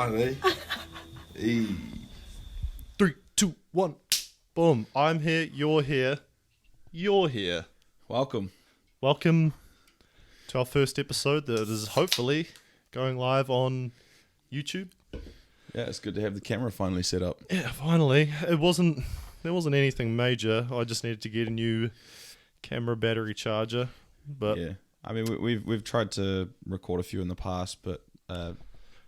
on, eh? Hey. 3, 2, 1. Boom. I'm here. You're here. You're here. Welcome. Welcome to our first episode that is hopefully going live on YouTube. Yeah, it's good to have the camera finally set up. Yeah, finally. There wasn't anything major. I just needed to get a new camera battery charger. But Yeah, I mean we've tried to record a few in the past, but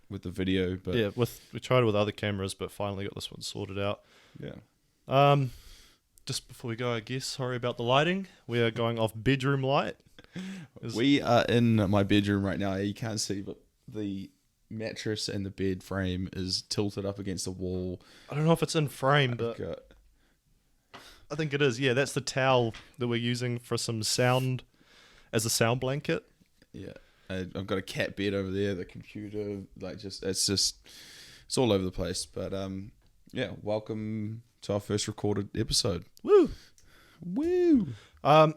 with the video, but yeah, we tried it with other cameras, but finally got this one sorted out. yeah. Just before we go, I guess, sorry about the lighting. We are going off bedroom light. We are in my bedroom right now. You can't see, but the mattress and the bed frame is tilted up against the wall. I don't know if it's in frame, but Got- I think it is. Yeah, that's the towel that we're using for some sound as a sound blanket. yeah, I've got a cat bed over there. The computer, it's all over the place. But yeah, welcome to our first recorded episode. Woo! Woo! How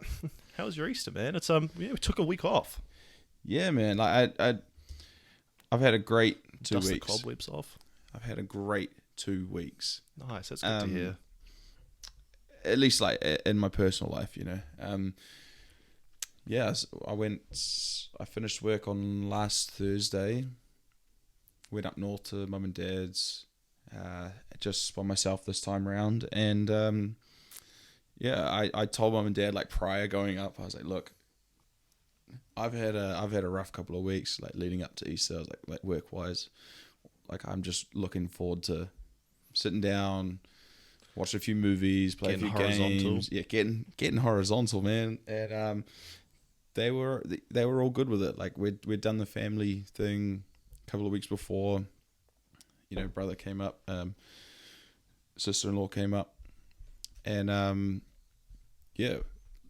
was your Easter, man? It's we took a week off. Yeah, man. Like I've had a great 2 Dust weeks. the cobwebs off. I've had a great 2 weeks. Nice, that's good to hear. At least like in my personal life, you know. Yeah, so I finished work on last Thursday. Went up north to mum and dad's, just by myself this time around. And yeah, I told mum and dad like prior going up, I was like, look, I've had a rough couple of weeks, like leading up to Easter. I was like work wise, like I'm just looking forward to sitting down, watch a few movies, play a few games. Yeah, getting horizontal, man. And they were all good with it. Like we'd done the family thing a couple of weeks before. You know, brother came up, sister-in-law came up, and yeah.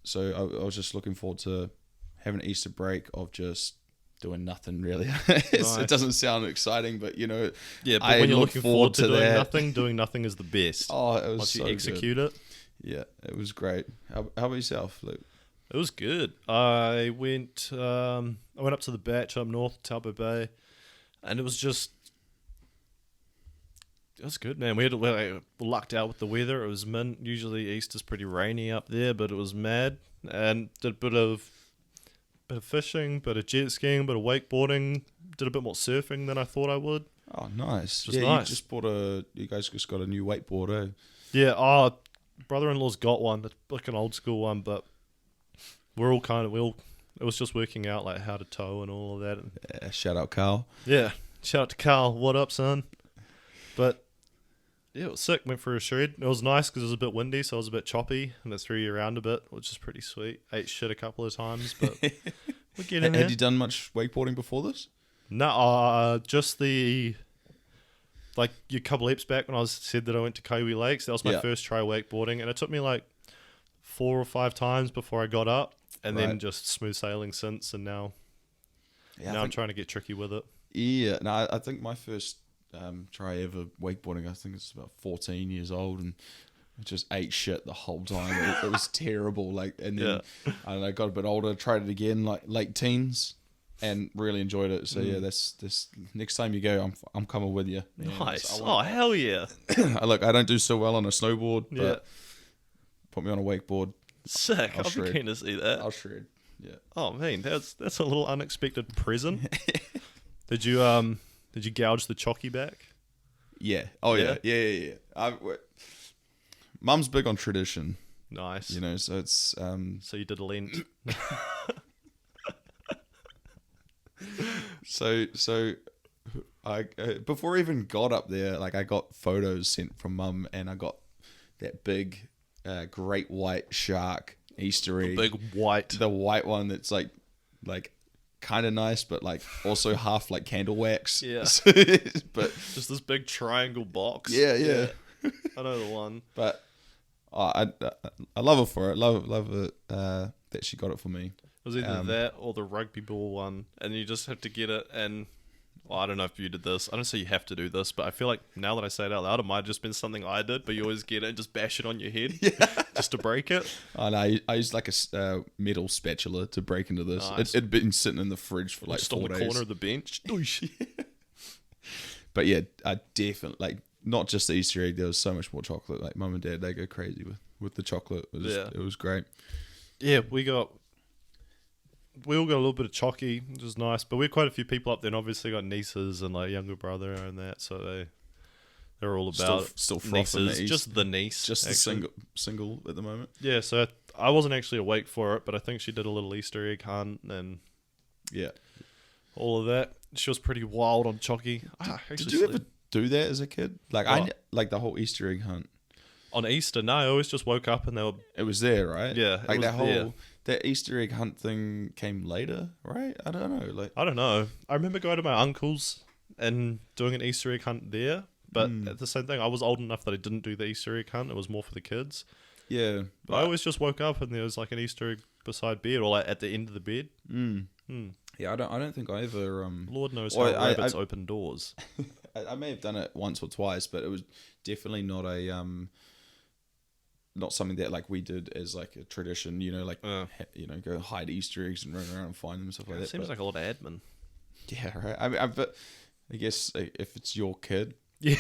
So I was just looking forward to having an Easter break of just doing nothing really. Nice. It doesn't sound exciting, but you know, Yeah, but I when you're look looking forward to that. doing nothing is the best. Oh, it was Once so you execute good. it. Yeah, it was great. How about yourself, Luke? It was good. I went up to the Batch up north, Taupo Bay, and it was good, man. We lucked out with the weather. It was mint. Usually Easter's pretty rainy up there, but it was mad. And did a bit of fishing, bit of jet skiing, bit of wakeboarding. Did a bit more surfing than I thought I would. Oh, nice. Just yeah, nice. You guys just got a new wakeboard, eh? Yeah. Brother-in-law's got one. It's like an old school one, but it was just working out like how to tow and all of that. Yeah, shout out, Carl. Yeah. Shout out to Carl. What up, son? But yeah, it was sick. Went for a shred. It was nice because it was a bit windy, so it was a bit choppy, and it threw you around a bit, which is pretty sweet. Ate shit a couple of times, but we're getting there. Had you done much wakeboarding before this? No, just your couple eps back when I said that I went to Kiwi Lakes. That was my first try wakeboarding, and it took me like 4 or 5 times before I got up, and then just smooth sailing since. And now I'm trying to get tricky with it. Yeah, no, I think my first try ever wakeboarding, I think it's about 14 years old, and I just ate shit the whole time. It was terrible. Like, and then I don't know, got a bit older, tried it again, like late teens, and really enjoyed it. So yeah, this next time you go, I'm coming with you. Nice. Hell yeah. Look, I don't do so well on a snowboard, but put me on a wakeboard. Sick. I'll I'll be keen to see that. I'll shred. Yeah. Oh man, that's a little unexpected present. Did you gouge the chocky back? Yeah. Oh yeah. Mum's big on tradition. Nice. You know, so it's So you did a Lent. So I before I even got up there, like I got photos sent from Mum, and I got that big great white shark Easter egg. The white one that's like kind of nice, but like also half like candle wax. Yeah. But just this big triangle box. Yeah. I know the one. But I love her for it. Love it that she got it for me. It was either that or the rugby ball one, and you just have to get it. And I don't know if you did this. I don't say you have to do this, but I feel like now that I say it out loud, it might have just been something I did. But you always get it and just bash it on your head just to break it. Oh no, I used like a metal spatula to break into this. Nice. It'd been sitting in the fridge for like just 4 on the days. corner of the bench. But yeah, I definitely like not just the Easter egg. There was so much more chocolate. Like mum and dad, they go crazy with the chocolate. It was great. Yeah, we all got a little bit of chocky, which was nice. But we had quite a few people up there, and obviously got nieces and like younger brother and that, so they're all about still frothing nieces. the Just the niece, just actually. the single at the moment. Yeah, so I wasn't actually awake for it, but I think she did a little Easter egg hunt and Yeah. all of that. She was pretty wild on chocky. Did you ever do that as a kid? Like like the whole Easter egg hunt. On Easter? No, I always just woke up and they were. It was there, right? Yeah, like that whole there. that Easter egg hunt thing came later, right? I don't know. Like I don't know. I remember going to my uncle's and doing an Easter egg hunt there. But at the same thing, I was old enough that I didn't do the Easter egg hunt. It was more for the kids. yeah, But I always just woke up and there was like an Easter egg beside bed or like at the end of the bed. yeah. I don't think I ever. Lord knows Well, how rabbits open doors. I may have done it once or twice, but it was definitely not a not something that like we did as like a tradition. You know, like go hide Easter eggs and run around and find them and stuff like that. It seems like a lot of admin. Yeah, right. I mean, but I guess if it's your kid, Yeah.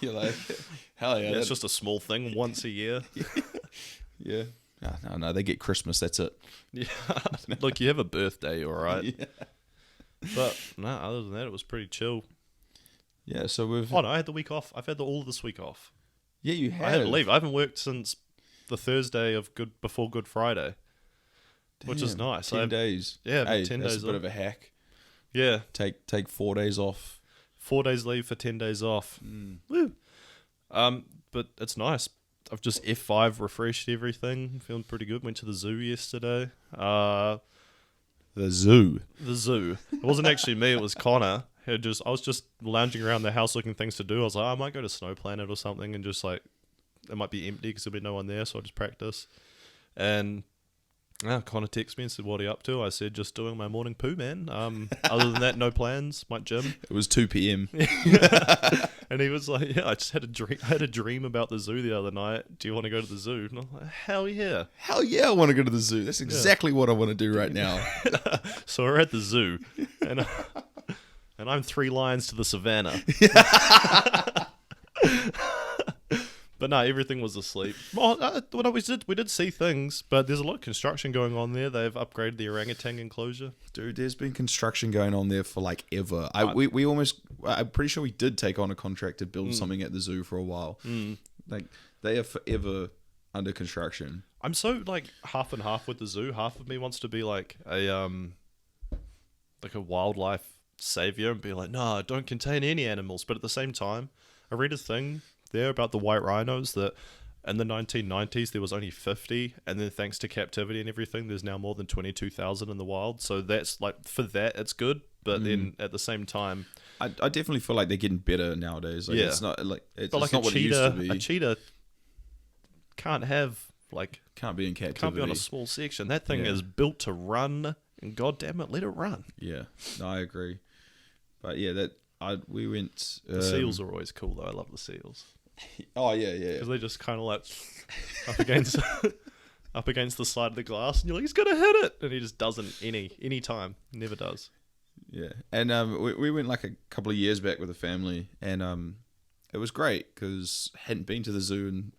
you're like, hell yeah. It's just a small thing once a year. Yeah. No, they get Christmas. That's it. Yeah. Look, you have a birthday, all right. Yeah. But no, other than that, it was pretty chill. Yeah. So we've. Oh no, I had the week off. I've had all of this week off. Yeah, you have. I had to leave. I haven't worked since the Thursday of before Good Friday, which is nice. 10 days. Yeah, hey, 10 that's days a bit off. of a hack. Yeah, Take 4 days off. 4 days leave for 10 days off. Woo. But it's nice. I've just F5 refreshed everything. Feeling pretty good. Went to the zoo yesterday. The zoo. The zoo. It wasn't actually me. It was Connor. I was just lounging around the house looking things to do. I was like, I might go to Snow Planet or something and just like it might be empty because there'll be no one there. So I'll just practice. And Connor texted me and said, "What are you up to?" I said, "Just doing my morning poo, man. Other than that, no plans. Might gym." It was 2 p.m. And he was like, "Yeah, I just had a dream. I had a dream about the zoo the other night. Do you want to go to the zoo?" And I'm like, "Hell yeah! Hell yeah, I want to go to the zoo. That's exactly what I want to do right now." So we're at the zoo, and I'm 3 lions to the savannah. But no, everything was asleep. Well, we did see things, but there's a lot of construction going on there. They've upgraded the orangutan enclosure. Dude, there's been construction going on there for like ever. I'm pretty sure we did take on a contract to build something at the zoo for a while. Like they are forever under construction. I'm so like half and half with the zoo. Half of me wants to be like a wildlife savior and be like, no, don't contain any animals. But at the same time, I read a thing there about the white rhinos that in the 1990s there was only 50, and then thanks to captivity and everything there's now more than 22,000 in the wild. So that's like, for that it's good, but then at the same time I definitely feel like they're getting better nowadays. Like, yeah, it's not like it's but like not what it used to be. A cheetah can't be in captivity. can't be on a small section. That thing is built to run, and god damn it, let it run. Yeah, no, I agree. But yeah, we went. The seals are always cool though. I love the seals. Oh yeah. Because they just kind of like up against the side of the glass, and you're like, he's gonna hit it, and he just doesn't any time, never does. Yeah, and we went like a couple of years back with the family, and it was great because hadn't been to the zoo and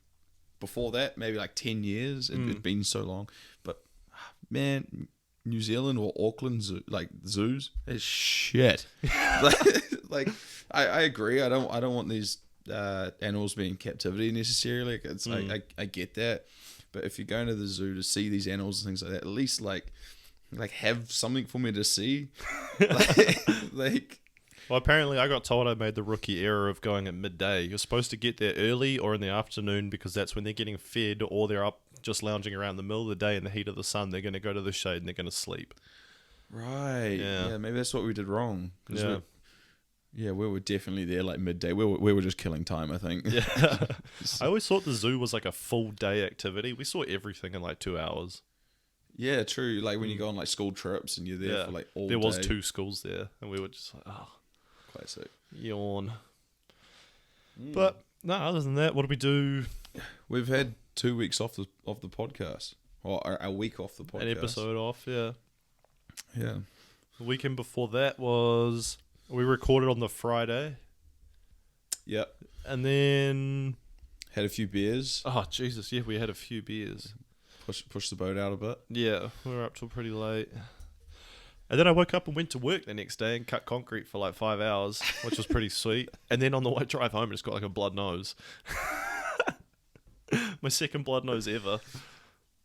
before that maybe like 10 years. It'd been so long, but man, New Zealand or Auckland zoo, like zoos is shit. like I agree. I don't want these animals being in captivity necessarily. It's I get that, but if you're going to the zoo to see these animals and things like that, at least like have something for me to see. Well, apparently I got told I made the rookie error of going at midday. You're supposed to get there early or in the afternoon because that's when they're getting fed, or they're up just lounging around in the middle of the day in the heat of the sun. They're going to go to the shade and they're going to sleep. Right. Yeah. Maybe that's what we did wrong. Yeah. We were definitely there like midday. We were just killing time, I think. Yeah. I always thought the zoo was like a full day activity. We saw everything in like 2 hours. Yeah, true. Like when you go on like school trips and you're there for like all day. There was 2 schools there, and we were just like, classic. Yawn. But no, other than that, what did we do? We've had 2 weeks off the podcast, or a week off the podcast. An episode off, yeah. Yeah. The weekend before that was, we recorded on the Friday, Yep. And then... Had a few beers. Oh, Jesus, yeah, we had a few beers. Push the boat out a bit. Yeah, we were up till pretty late. And then I woke up and went to work the next day and cut concrete for like 5 hours, which was pretty sweet. And then on the way drive home, I just got like a blood nose. My second blood nose ever.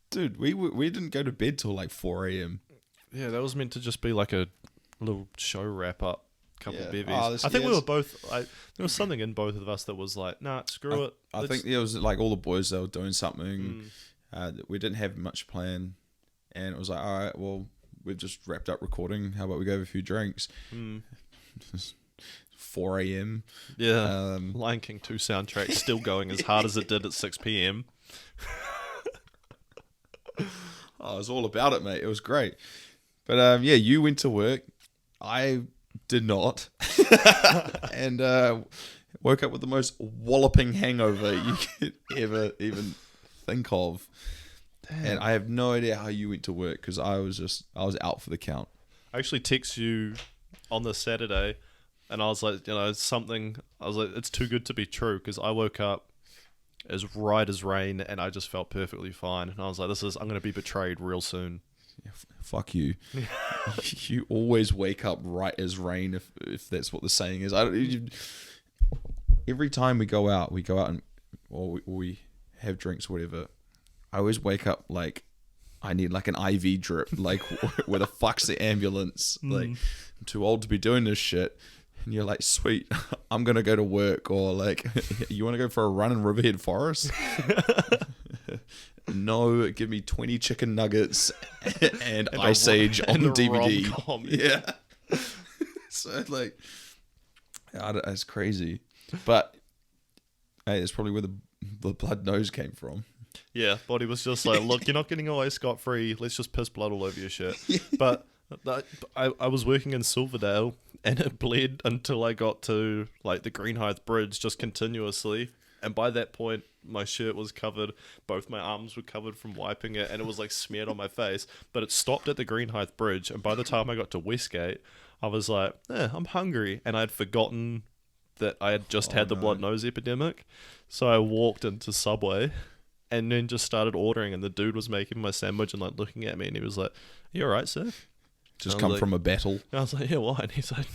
Dude, we didn't go to bed till like 4 a.m. Yeah, that was meant to just be like a little show wrap up. Couple of bevies. Oh, I think we were both... there was something in both of us that was like, nah, screw it. I think it was like all the boys, they were doing something. We didn't have much plan. And it was like, all right, well, we've just wrapped up recording. How about we go have a few drinks? 4 a.m. Yeah. Lion King 2 soundtrack still going as hard as it did at 6 p.m. I was all about it, mate. It was great. But yeah, you went to work. I did not. And woke up with the most walloping hangover you could ever even think of. Damn. And I have no idea how you went to work because I was out for the count. I actually texted you on the Saturday and I was like, it's too good to be true because I woke up as right as rain and I just felt perfectly fine. And I was like, I'm going to be betrayed real soon. Yeah, fuck you. You always wake up right as rain if that's what the saying is. Every time we go out and or we have drinks, whatever, I always wake up like I need like an IV drip. Like, where the fuck's the ambulance? Like, I'm too old to be doing this shit. And you're like, sweet, I'm going to go to work. Or like, you want to go for a run in Riverhead Forest? No, give me 20 chicken nuggets and Ice Age on DVD. Rom-com. Yeah. So like, it's crazy. But hey, it's probably where the blood nose came from. Yeah, body was just like, look, you're not getting away scot-free. Let's just piss blood all over your shit. But I was working in Silverdale and it bled until I got to like the Greenhithe Bridge just continuously. And by that point, my shirt was covered. Both my arms were covered from wiping it and it was like smeared on my face. But it stopped at the Greenhithe Bridge. And by the time I got to Westgate, I was like, I'm hungry. And I'd forgotten that I had just had the blood nose epidemic. So I walked into Subway and then just started ordering, and the dude was making my sandwich and like looking at me, and he was like, "Are you alright, sir?" Just come from a battle. And I was like, "Yeah, why?" And he's like,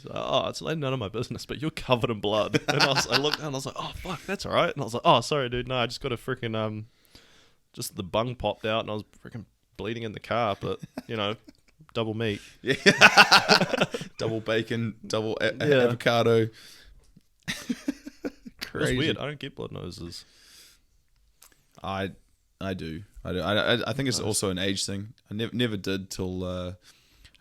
"Oh, it's like none of my business, but you're covered in blood." And I looked down and I was like, "Oh fuck, that's alright." And I was like, "Oh, sorry, dude. No, I just got a freaking just the bung popped out, and I was freaking bleeding in the car, but double meat, yeah, double bacon, double avocado." Crazy. It's weird. I don't get blood noses. I do. I think it's also an age thing. I never did till I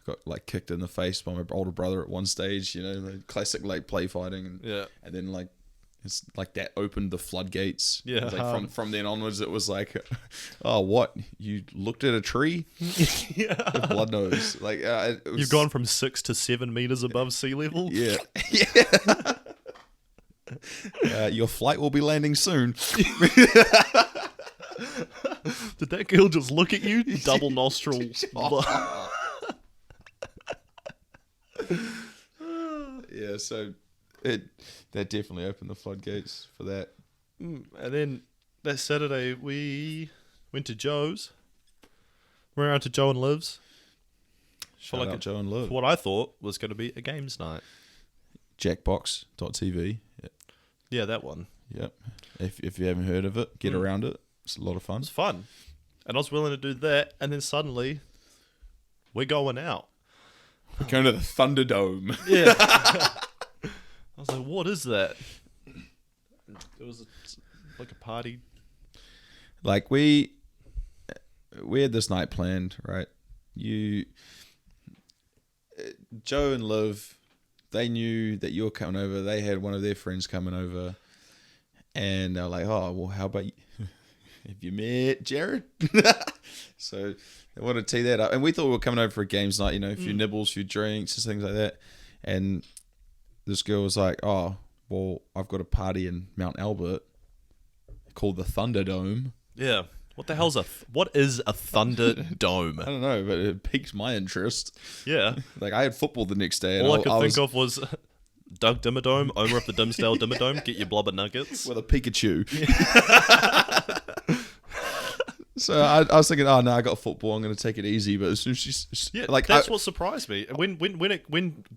got like kicked in the face by my older brother at one stage. The classic like play fighting, and then like it's like that opened the floodgates. Yeah. Like from then onwards, it was like, oh, what? You looked at a tree? Yeah. With blood nose. Like you've gone from 6 to 7 meters above sea level. Yeah. Yeah. Your flight will be landing soon. Did that girl just look at you? Double nostril. Yeah, so that definitely opened the floodgates for that. And then that Saturday we went to Joe's. We went out to Joe and Liv's. Shout out Joe and Liv. For what I thought was going to be a games night. Jackbox.tv. Yeah, that one. Yep. If you haven't heard of it, get around it. It's a lot of fun. It's fun. And I was willing to do that, and then suddenly, we're going out. We're going to the Thunderdome. Yeah. I was like, what is that? It was like a party. Like, we had this night planned, right? Joe and Liv, they knew that you were coming over. They had one of their friends coming over. And they're like, oh, well, how about you? Have you met Jared? So they wanted to tee that up. And we thought we were coming over for a games night, a few nibbles, a few drinks, just things like that. And this girl was like, oh, well, I've got a party in Mount Albert called the Thunderdome. Yeah. What the hell's what is a Thunderdome? I don't know, but it piqued my interest. Yeah. Like, I had football the next day. And All I could think of was Doug Dimmadome, owner of the Dimsdale Dimmadome, get your blubber nuggets. with a Pikachu. So I was thinking, oh no, I got football. I'm going to take it easy. But as soon as she's like, that's what surprised me. When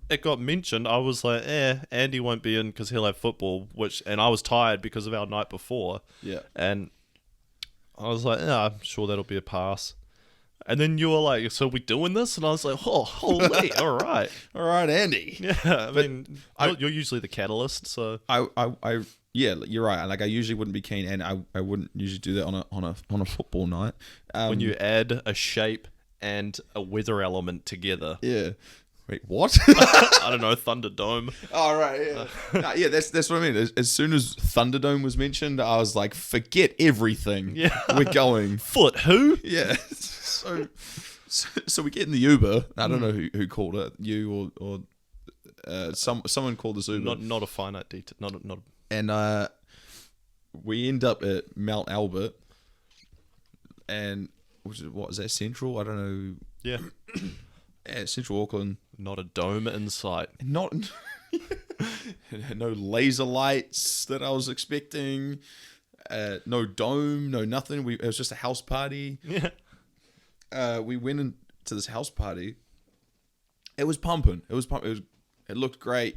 it got mentioned, I was like, Andy won't be in because he'll have football. And I was tired because of our night before. Yeah. And I was like, I'm sure that'll be a pass. And then you were like, so we doing this? And I was like, oh, holy, all right, Andy. Yeah, I mean, you're usually the catalyst, so yeah, you're right. Like I usually wouldn't be keen, and I wouldn't usually do that on a football night. When you add a shape and a weather element together. Yeah. Wait, what? I don't know, Thunderdome. Oh, right, yeah. Yeah, that's what I mean. As soon as Thunderdome was mentioned, I was like, forget everything. Yeah. We're going. Foot who? Yeah. So we get in the Uber. I don't know who called it. You or someone called this Uber. Not a finite detail. Not. And we end up at Mount Albert. And what is that, Central? I don't know. Yeah. Central Auckland. Not a dome in sight. Not no laser lights that I was expecting. No dome, no nothing. It was just a house party. Yeah. We went into this house party. It was pumping. It looked great.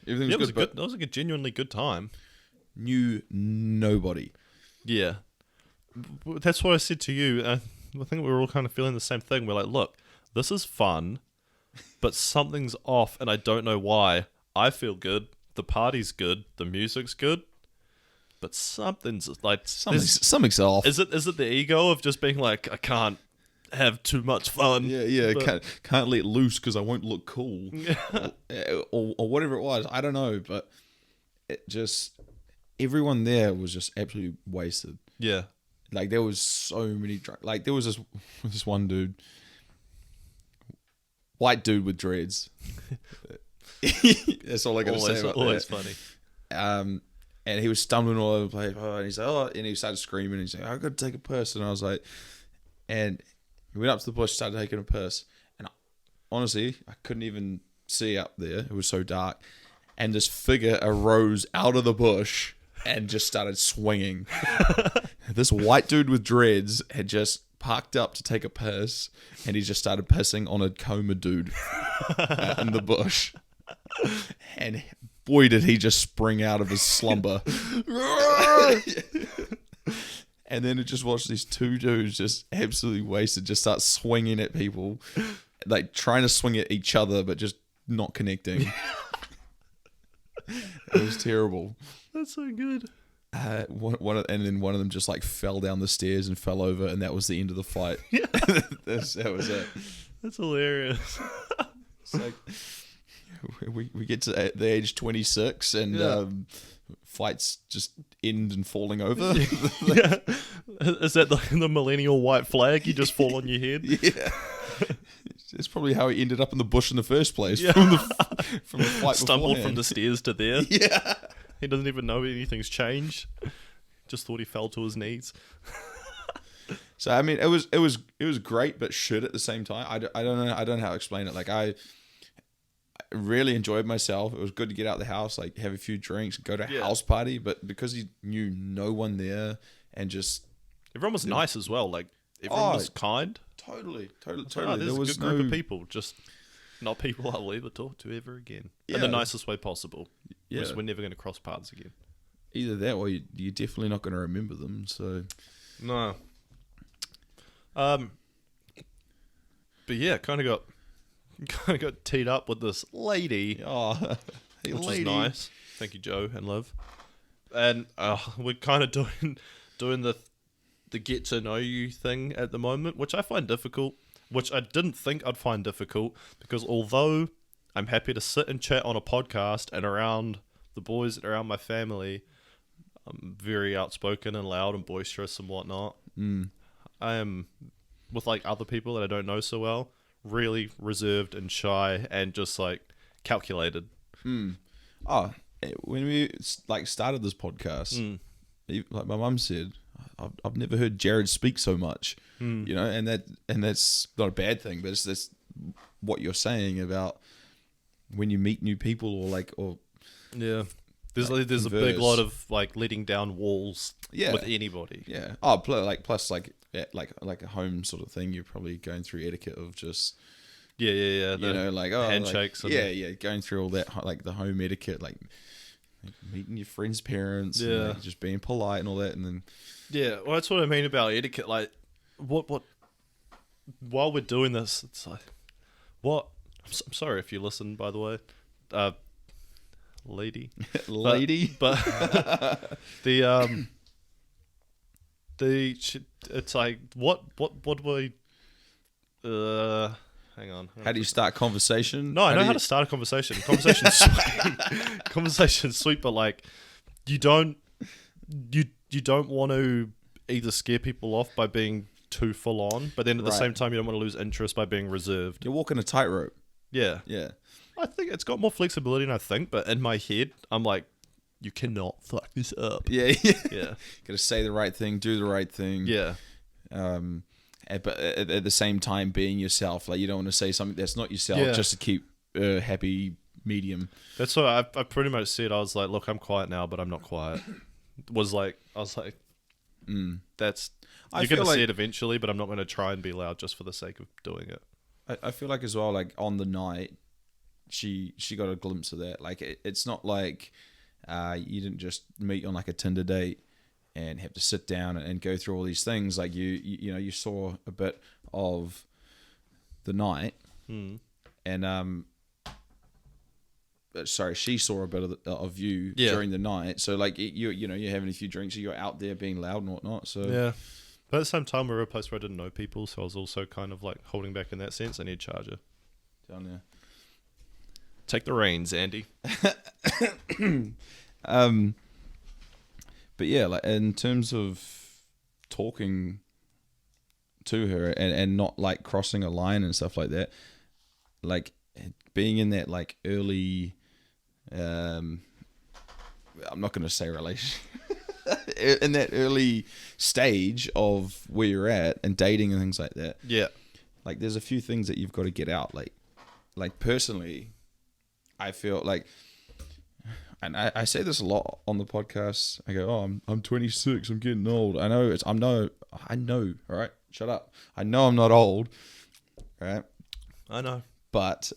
Everything was good. That was like a genuinely good time. Knew nobody. Yeah. That's what I said to you. I think we were all kind of feeling the same thing. We're like, look, this is fun, but something's off, and I don't know why. I feel good. The party's good. The music's good. But something's like... Something's off. Is it the ego of just being like, I can't have too much fun? Yeah. Can't let loose because I won't look cool. or whatever it was. I don't know, but it just... Everyone there was just absolutely wasted. Yeah. Like, there was so many drunk... Like, there was this one dude... White dude with dreads. That's all I got to say about that. Always funny. And he was stumbling all over the place. And he's like, and he started screaming. And he's like, I've got to take a piss. And I was like, and he went up to the bush, started taking a piss. And honestly, I couldn't even see up there. It was so dark. And this figure arose out of the bush and just started swinging. This white dude with dreads had just parked up to take a piss, and he just started pissing on a coma dude in the bush. And boy, did he just spring out of his slumber. And then it just watched these two dudes just absolutely wasted, just start swinging at people, like trying to swing at each other, but just not connecting. It was terrible. That's so good. And then one of them just like fell down the stairs and fell over, and that was the end of the fight. Yeah. that was it. That's hilarious. It's like we get to the age 26 and fights just end and falling over. Yeah. Is that the millennial white flag? You just fall on your head? Yeah. It's probably how he ended up in the bush in the first place. Yeah. From the fight Stumbled beforehand. from the stairs to there. Yeah. He doesn't even know anything's changed. Just thought he fell to his knees. So I mean, it was great, but shit at the same time. I don't know how to explain it. Like I really enjoyed myself. It was good to get out of the house, like have a few drinks, go to a house party. But because you knew no one there, and just everyone was nice as well. Like everyone was kind. Totally. There's There was a good group of people, just not people I'll ever talk to ever again. In the nicest way possible. Yeah. Because we're never going to cross paths again. Either that, or you're definitely not going to remember them. So no. But yeah, kind of got teed up with this lady. Oh, hey, which is nice. Thank you, Joe and Liv. And we're kind of doing the get to know you thing at the moment, which I find difficult, which I didn't think I'd find difficult, because although I'm happy to sit and chat on a podcast and around the boys and around my family, I'm very outspoken and loud and boisterous and whatnot. I am, with like other people that I don't know so well, really reserved and shy and just like calculated. Oh, when we like started this podcast, like my mum said, I've never heard Jared speak so much, you know, and that's not a bad thing, but that's what you're saying about when you meet new people or Yeah. There's a big lot of like letting down walls with anybody. Yeah. Oh, plus like a home sort of thing. You're probably going through etiquette of just Yeah. you know, like handshakes. Like, going through all that, like the home etiquette, like meeting your friends' parents, and, like, just being polite and all that, and then well, that's what I mean about etiquette. Like, what while we're doing this, it's like, what? I'm sorry if you listen, by the way, lady, but it's like what do we hang on. How do you start conversation? No, I know how to start a conversation. Conversation's sweet. Conversation's sweet, but like you don't want to either scare people off by being too full on, but then at the same time you don't want to lose interest by being reserved. You're walking a tightrope. Yeah. I think it's got more flexibility than I think, but in my head I'm like, you cannot fuck this up. Yeah. Gotta say the right thing, do the right thing. Yeah. But at the same time being yourself, like you don't want to say something that's not yourself just to keep a happy medium. That's what I pretty much said. I was like, look, I'm quiet now, but I'm not quiet. I was like, that's, you're going to see it eventually, but I'm not going to try and be loud just for the sake of doing it. I feel like as well, like on the night, she got a glimpse of that. Like it's not like you didn't just meet on like a Tinder date and have to sit down and go through all these things. Like you saw a bit of the night, and sorry, she saw a bit of you during the night. So like you're having a few drinks, you're out there being loud and whatnot. So yeah, but at the same time, we were a place where I didn't know people, so I was also kind of like holding back in that sense. I need a charger down there. Take the reins, Andy. But yeah, like in terms of talking to her and not like crossing a line and stuff like that, like being in that like early, I'm not going to say relationship, in that early stage of where you're at and dating and things like that. Yeah. Like there's a few things that you've got to get out. Like personally, I feel like, and I say this a lot on the podcast. I go, oh, I'm 26. I'm getting old. I know. All right, shut up. I know I'm not old. Right. I know. But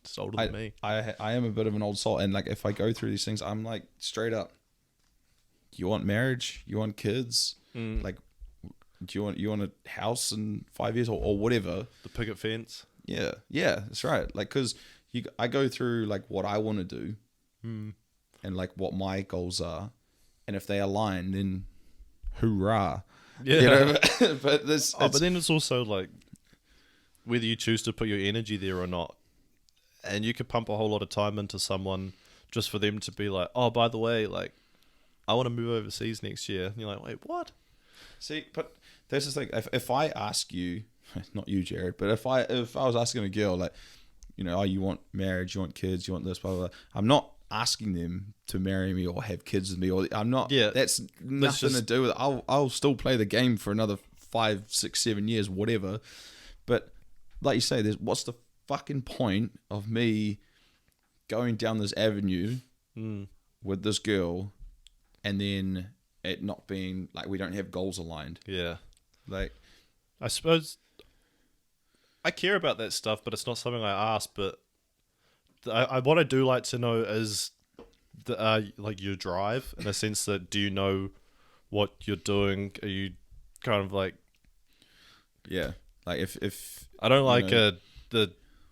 it's older than me. I am a bit of an old soul, and like if I go through these things, I'm like straight up. You want marriage? You want kids? Like, do you want a house in 5 years or whatever? The picket fence. Yeah, that's right. Like, because I go through like what I want to do. And like what my goals are, and if they align, then hoorah! Yeah, you know. But then it's also like whether you choose to put your energy there or not, and you could pump a whole lot of time into someone just for them to be like, oh, by the way, like I want to move overseas next year. And you're like, wait, what? See, but there's this thing. If I ask you, not you, Jared, but if I was asking a girl like, you know, oh, you want marriage, you want kids, you want this, blah blah blah, I'm not asking them to marry me or have kids with me, or I'm not. Yeah, that's nothing to do with it. I'll still play the game for another 5, 6, 7 years, whatever. But like you say, what's the fucking point of me going down this avenue with this girl, and then it not being like we don't have goals aligned? Yeah, like I suppose I care about that stuff, but it's not something I ask. But what I do like to know is like your drive, in a sense that, do you know what you're doing? Are you kind of like, yeah, like if I don't like the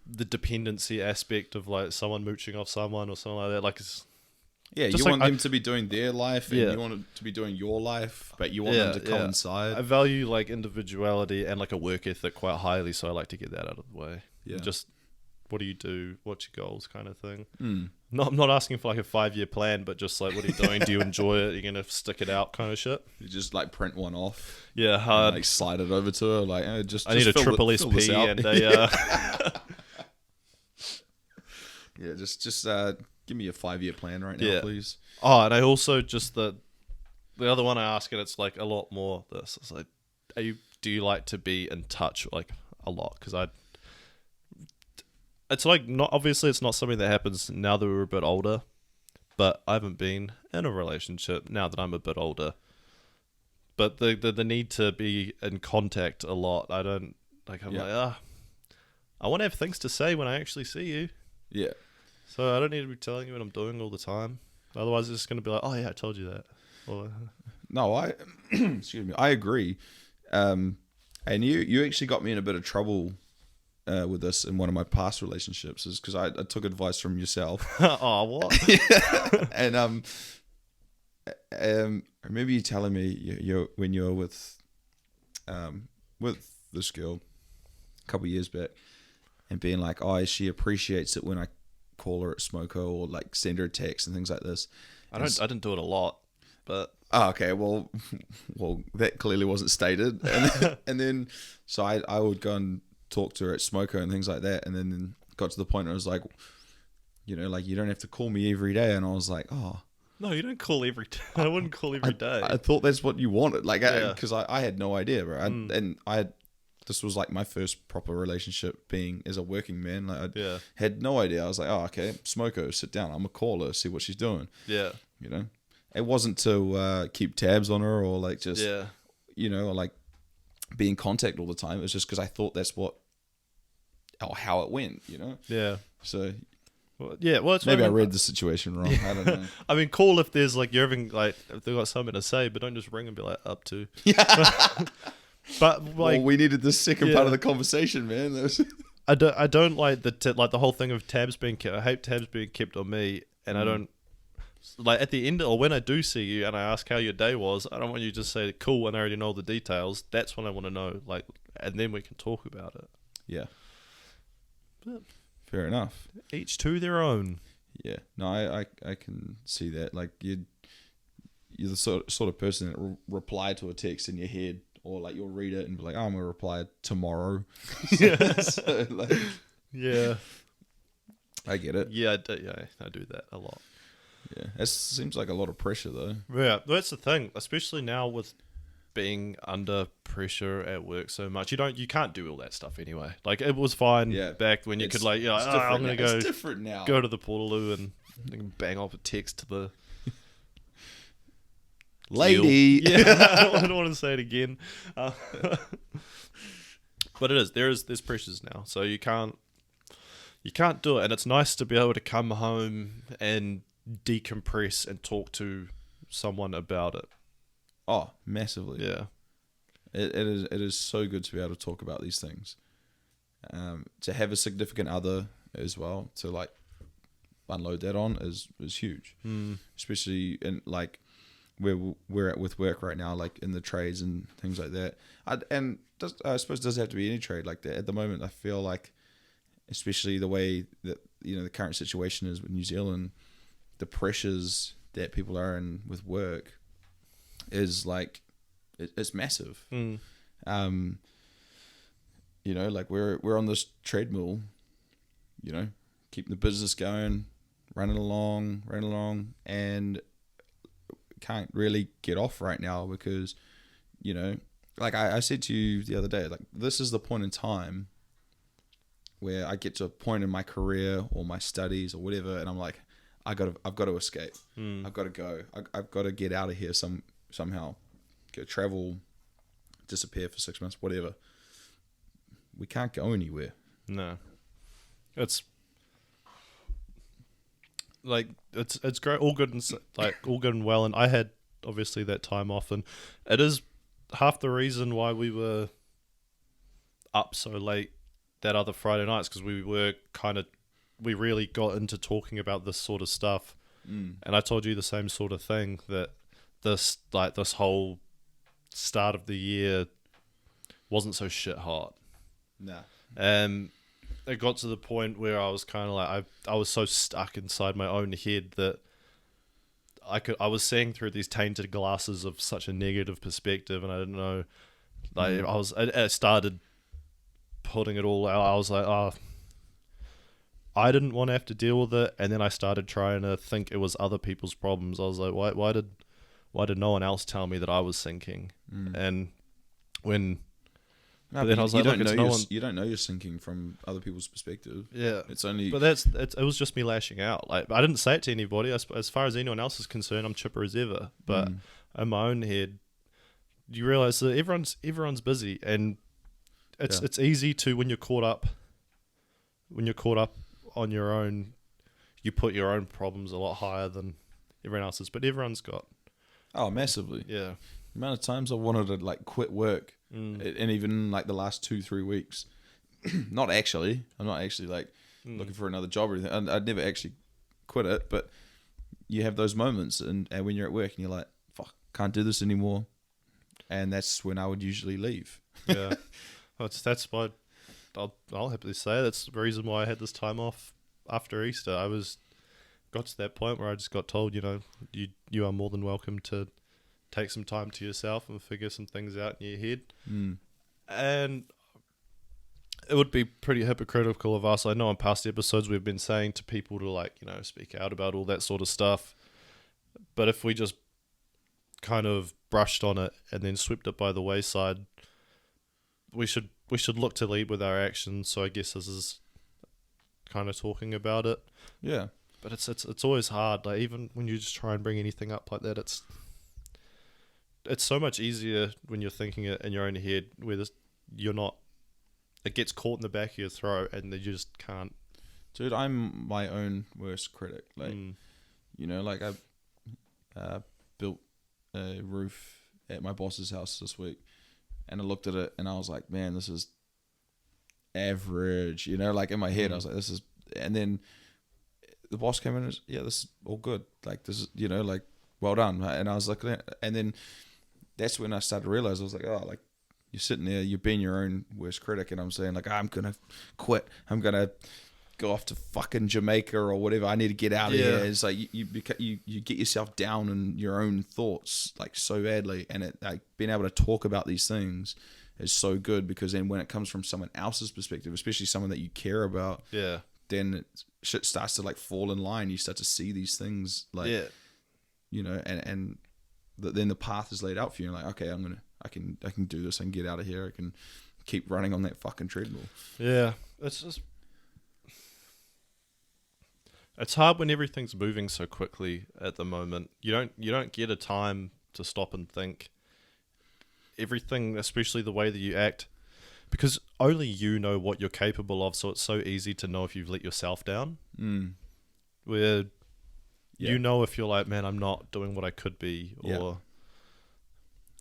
dependency aspect of like someone mooching off someone or something like that. Like it's you like want them to be doing their life, and you want them to be doing your life, but you want them to coincide. I value like individuality and like a work ethic quite highly, so I like to get that out of the way. Yeah, just what do you do? What's your goals, kind of thing. I'm not asking for like a 5-year plan, but just like, what are you doing? Do you enjoy it? You're gonna stick it out, kind of shit. You just like print one off. Yeah, hard. Like slide it over to her. Like, I need a triple SP and a. Yeah, just give me a 5-year plan right now, please. Oh, and I also just the other one I ask, and it's like a lot more. This it's like, do you like to be in touch like a lot? Because it's like not obviously it's not something that happens now that we're a bit older, but I haven't been in a relationship now that I'm a bit older. But the need to be in contact a lot, I don't, like, I'm like, I want to have things to say when I actually see you. Yeah. So I don't need to be telling you what I'm doing all the time. Otherwise, it's just going to be like, oh yeah, I told you that. Or, No, excuse me, I agree. And you actually got me in a bit of trouble with this in one of my past relationships, is because I took advice from yourself. oh, what? And I remember you telling me you when you were with this girl a couple of years back, and being like, oh, she appreciates it when I call her at Smoko or like send her a text and things like this. I didn't do it a lot, but okay, well, that clearly wasn't stated. And then so I would go and talk to her at Smoko and things like that, and then got to the point where I was like, you know, like, you don't have to call me every day, and I was like, oh. No, you don't call every day. I wouldn't call every day. I thought that's what you wanted, like, because I had no idea, bro. And this was like my first proper relationship being as a working man. Like, I had no idea. I was like, oh, okay, Smoko, sit down. I'm gonna call her, see what she's doing. Yeah, you know, it wasn't to keep tabs on her or like just you know, or like be in contact all the time. It was just because I thought that's what or how it went. You know. Yeah. So. Well, it's maybe I read the situation wrong. I don't know. I mean, call if there's like you're having like if they've got something to say, but don't just ring and be like up to. But like, well, we needed the second part of the conversation, man. I don't like the whole thing of tabs being kept. I hate tabs being kept on me, and I don't like at the end or when I do see you and I ask how your day was. I don't want you to just say cool and I already know all the details. That's when I want to know, like, and then we can talk about it. Yeah. But fair enough. Each to their own. Yeah. No, I can see that. Like you're the sort of person that reply to a text in your head, or like you'll read it and be like, oh, I'm gonna reply tomorrow. So, like, yeah. I get it. Yeah, I do that a lot. Yeah. It seems like a lot of pressure though. Yeah, that's the thing, especially now with being under pressure at work so much. You can't do all that stuff anyway. Like it was fine back when you could like, I'm gonna go different now. Go to the Portaloo and bang off a text to the lady. Yeah, I don't want to say it again. But there's pressures now, so you can't do it, and it's nice to be able to come home and decompress and talk to someone about it. Oh, massively. Yeah. It is so good to be able to talk about these things. To have a significant other as well to like unload that on is huge. Especially in like where we're at with work right now, like in the trades and things like that. I suppose it doesn't have to be any trade like that. At the moment, I feel like, especially the way that, you know, the current situation is with New Zealand, the pressures that people are in with work is like it's massive. You know, like we're on this treadmill, you know, keeping the business going, running along, and can't really get off right now because, you know, like I said to you the other day, like this is the point in time where I get to a point in my career or my studies or whatever, and I'm like, I've got to escape. I've got to go. I've got to get out of here somehow. Go travel, disappear for 6 months, whatever. We can't go anywhere. No. It's like it's great, all good and well, and I had obviously that time off, and it is half the reason why we were up so late that other Friday nights, because we really got into talking about this sort of stuff. And I told you the same sort of thing, that this whole start of the year wasn't so shit hot. Nah. And it got to the point where I was kind of like, I was so stuck inside my own head that I was seeing through these tainted glasses of such a negative perspective, and I didn't know, like, I started putting it all out. I was like, oh, I didn't want to have to deal with it, and then I started trying to think it was other people's problems. I was like, why did no one else tell me that I was sinking? And when But then I was like, look, it's no one. You don't know you're sinking from other people's perspective. Yeah, it's only. But it was just me lashing out. Like I didn't say it to anybody. As far as anyone else is concerned, I'm chipper as ever. But in my own head, you realize that everyone's busy, and it's easy to when you're caught up on your own, you put your own problems a lot higher than everyone else's. But everyone's got massively. Yeah. The amount of times I wanted to like quit work, and even like the last 2-3 weeks, I'm not actually like looking for another job or anything. I'd never actually quit it, but you have those moments, and when you're at work and you're like, fuck, can't do this anymore, and that's when I would usually leave. Yeah, that's why I'll happily say that's the reason why I had this time off after Easter. I got to that point where I just got told, you are more than welcome to take some time to yourself and figure some things out in your head. And it would be pretty hypocritical of us. I know in past episodes we've been saying to people to speak out about all that sort of stuff. But if we just kind of brushed on it and then swept it by the wayside, we should look to lead with our actions. So I guess this is kind of talking about it. Yeah. But it's always hard. Like even when you just try and bring anything up like that, it's so much easier when you're thinking it in your own head, where it gets caught in the back of your throat and you just can't. Dude, I'm my own worst critic. Like, I built a roof at my boss's house this week, and I looked at it and I was like, man, this is average. Like in my head, I was like, this is, and then the boss came in and was, yeah, this is all good. Like this is, like, well done. And I was like, and then that's when I started to realize, I was like, oh, like you're sitting there, you're being your own worst critic, and I'm saying like, I'm gonna quit. I'm gonna go off to fucking Jamaica or whatever. I need to get out of here. It's like you get yourself down in your own thoughts like so badly, and it like being able to talk about these things is so good, because then when it comes from someone else's perspective, especially someone that you care about, then shit starts to like fall in line. You start to see these things like, and then the path is laid out for you. You're like, okay, I can do this. I can get out of here. I can keep running on that fucking treadmill. Yeah, it's hard when everything's moving so quickly at the moment. You don't get a time to stop and think. Everything, especially the way that you act, because only you know what you're capable of. So it's so easy to know if you've let yourself down. Where you know if you're like, man, I'm not doing what I could be, or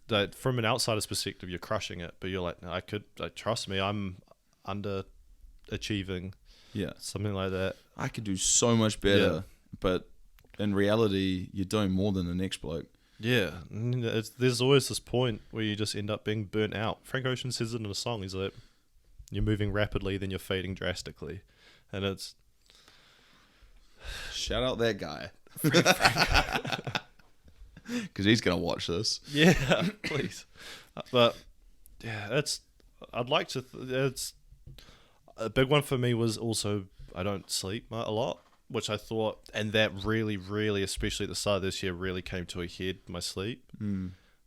that from an outsider's perspective, you're crushing it, but you're like, no, trust me, I'm underachieving. Yeah. Something like that. I could do so much better, but in reality, you're doing more than the next bloke. Yeah. There's always this point where you just end up being burnt out. Frank Ocean says it in a song. He's like, you're moving rapidly, then you're fading drastically. And it's... Shout out that guy. Because he's going to watch this. Yeah, please. But, yeah, I'd like to... it's a big one for me was also I don't sleep a lot, which I thought, and that really, really, especially at the start of this year, really came to a head, my sleep.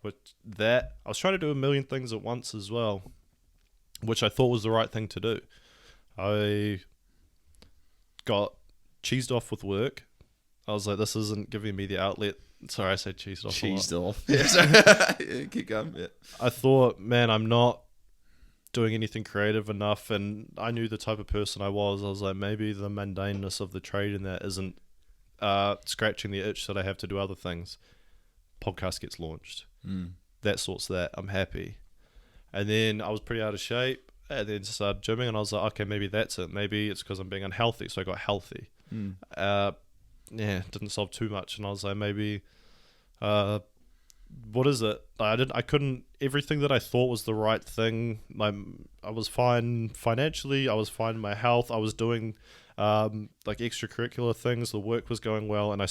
Which I was trying to do a million things at once as well, which I thought was the right thing to do. I got cheesed off with work. I was like, this isn't giving me the outlet. Sorry, I said cheesed off. Cheesed off. Yeah, keep going. Yeah. I thought, man, I'm not doing anything creative enough, and I knew the type of person I was. I was like, maybe the mundaneness of the trade in that isn't scratching the itch that I have to do other things. Podcast gets launched. That sorts that. I'm happy. And then I was pretty out of shape, and then started gymming, and I was like, okay, maybe that's it. Maybe it's because I'm being unhealthy, so I got healthy. Didn't solve too much, and I was like, maybe what is it? I couldn't. Everything that I thought was the right thing. I was fine financially. I was fine in my health. I was doing like extracurricular things. The work was going well, and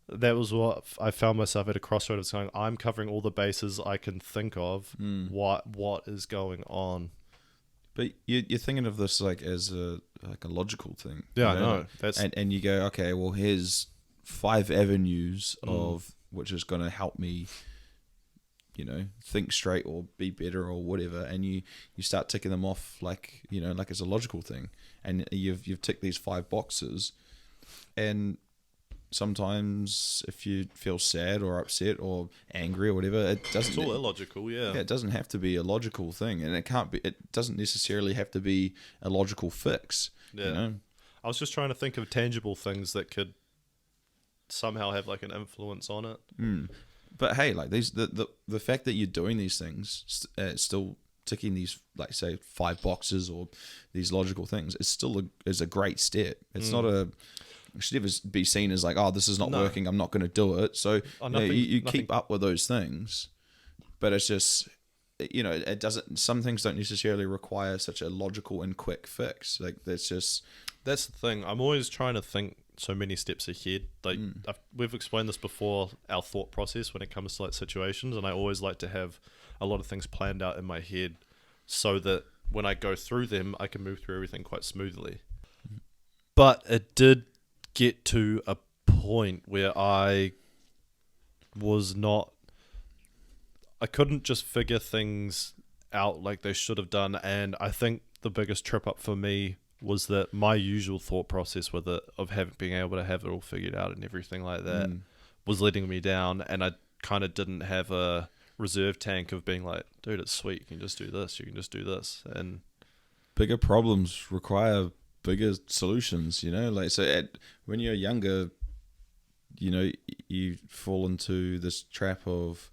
that was what I found myself at a crossroad of saying, I'm covering all the bases I can think of. What is going on? But you're thinking of this like as a logical thing. Yeah, I know. And you go, okay, well, here's 5 avenues of which is going to help me think straight or be better or whatever, and you start ticking them off like it's a logical thing, and you've ticked these 5 boxes, and sometimes if you feel sad or upset or angry or whatever, it's all illogical. Yeah, it doesn't have to be a logical thing, and it doesn't necessarily have to be a logical fix. Yeah. I was just trying to think of tangible things that could somehow have like an influence on it. But hey, like the fact that you're doing these things, still ticking these, like, say, 5 boxes or these logical things, it's still is a great step. It's not it should never be seen as like, oh, this is not working, I'm not going to do it. So you keep up with those things, but it's just, it doesn't. Some things don't necessarily require such a logical and quick fix. Like that's the thing. I'm always trying to think so many steps ahead. Like we've explained this before, our thought process when it comes to like situations, and I always like to have a lot of things planned out in my head so that when I go through them, I can move through everything quite smoothly. But it did get to a point where I couldn't just figure things out like they should have done, and I think the biggest trip up for me was that my usual thought process with it of being able to have it all figured out and everything like that was letting me down, and I kind of didn't have a reserve tank of being like, dude, it's sweet, you can just do this, and bigger problems require bigger solutions, like, so when you're younger, you fall into this trap of,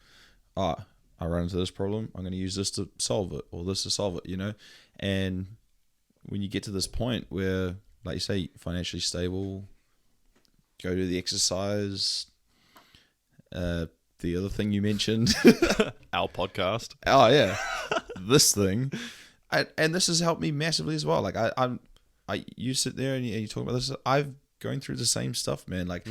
I run into this problem, I'm going to use this to solve it, or this to solve it, and when you get to this point where, like you say, financially stable, go do the exercise, the other thing you mentioned, our podcast. Oh yeah, this thing, and this has helped me massively as well. Like you sit there and you talk about this. I've going through the same stuff, man. Like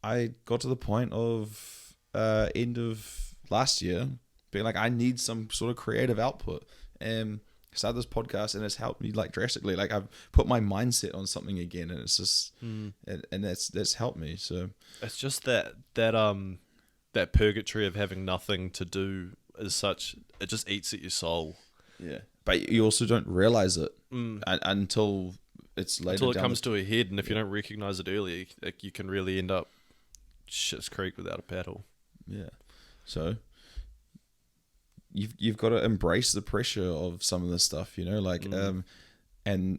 I got to the point of end of last year being like, I need some sort of creative output, and started this podcast, and it's helped me like drastically. Like I've put my mindset on something again, and it's just and that's helped me. So it's just that purgatory of having nothing to do is such, it just eats at your soul. Yeah, but you also don't realize it until it's later. Until it comes to a head, and if you don't recognize it early, you can really end up shit's creek without a paddle. Yeah, so you've got to embrace the pressure of some of this stuff, like and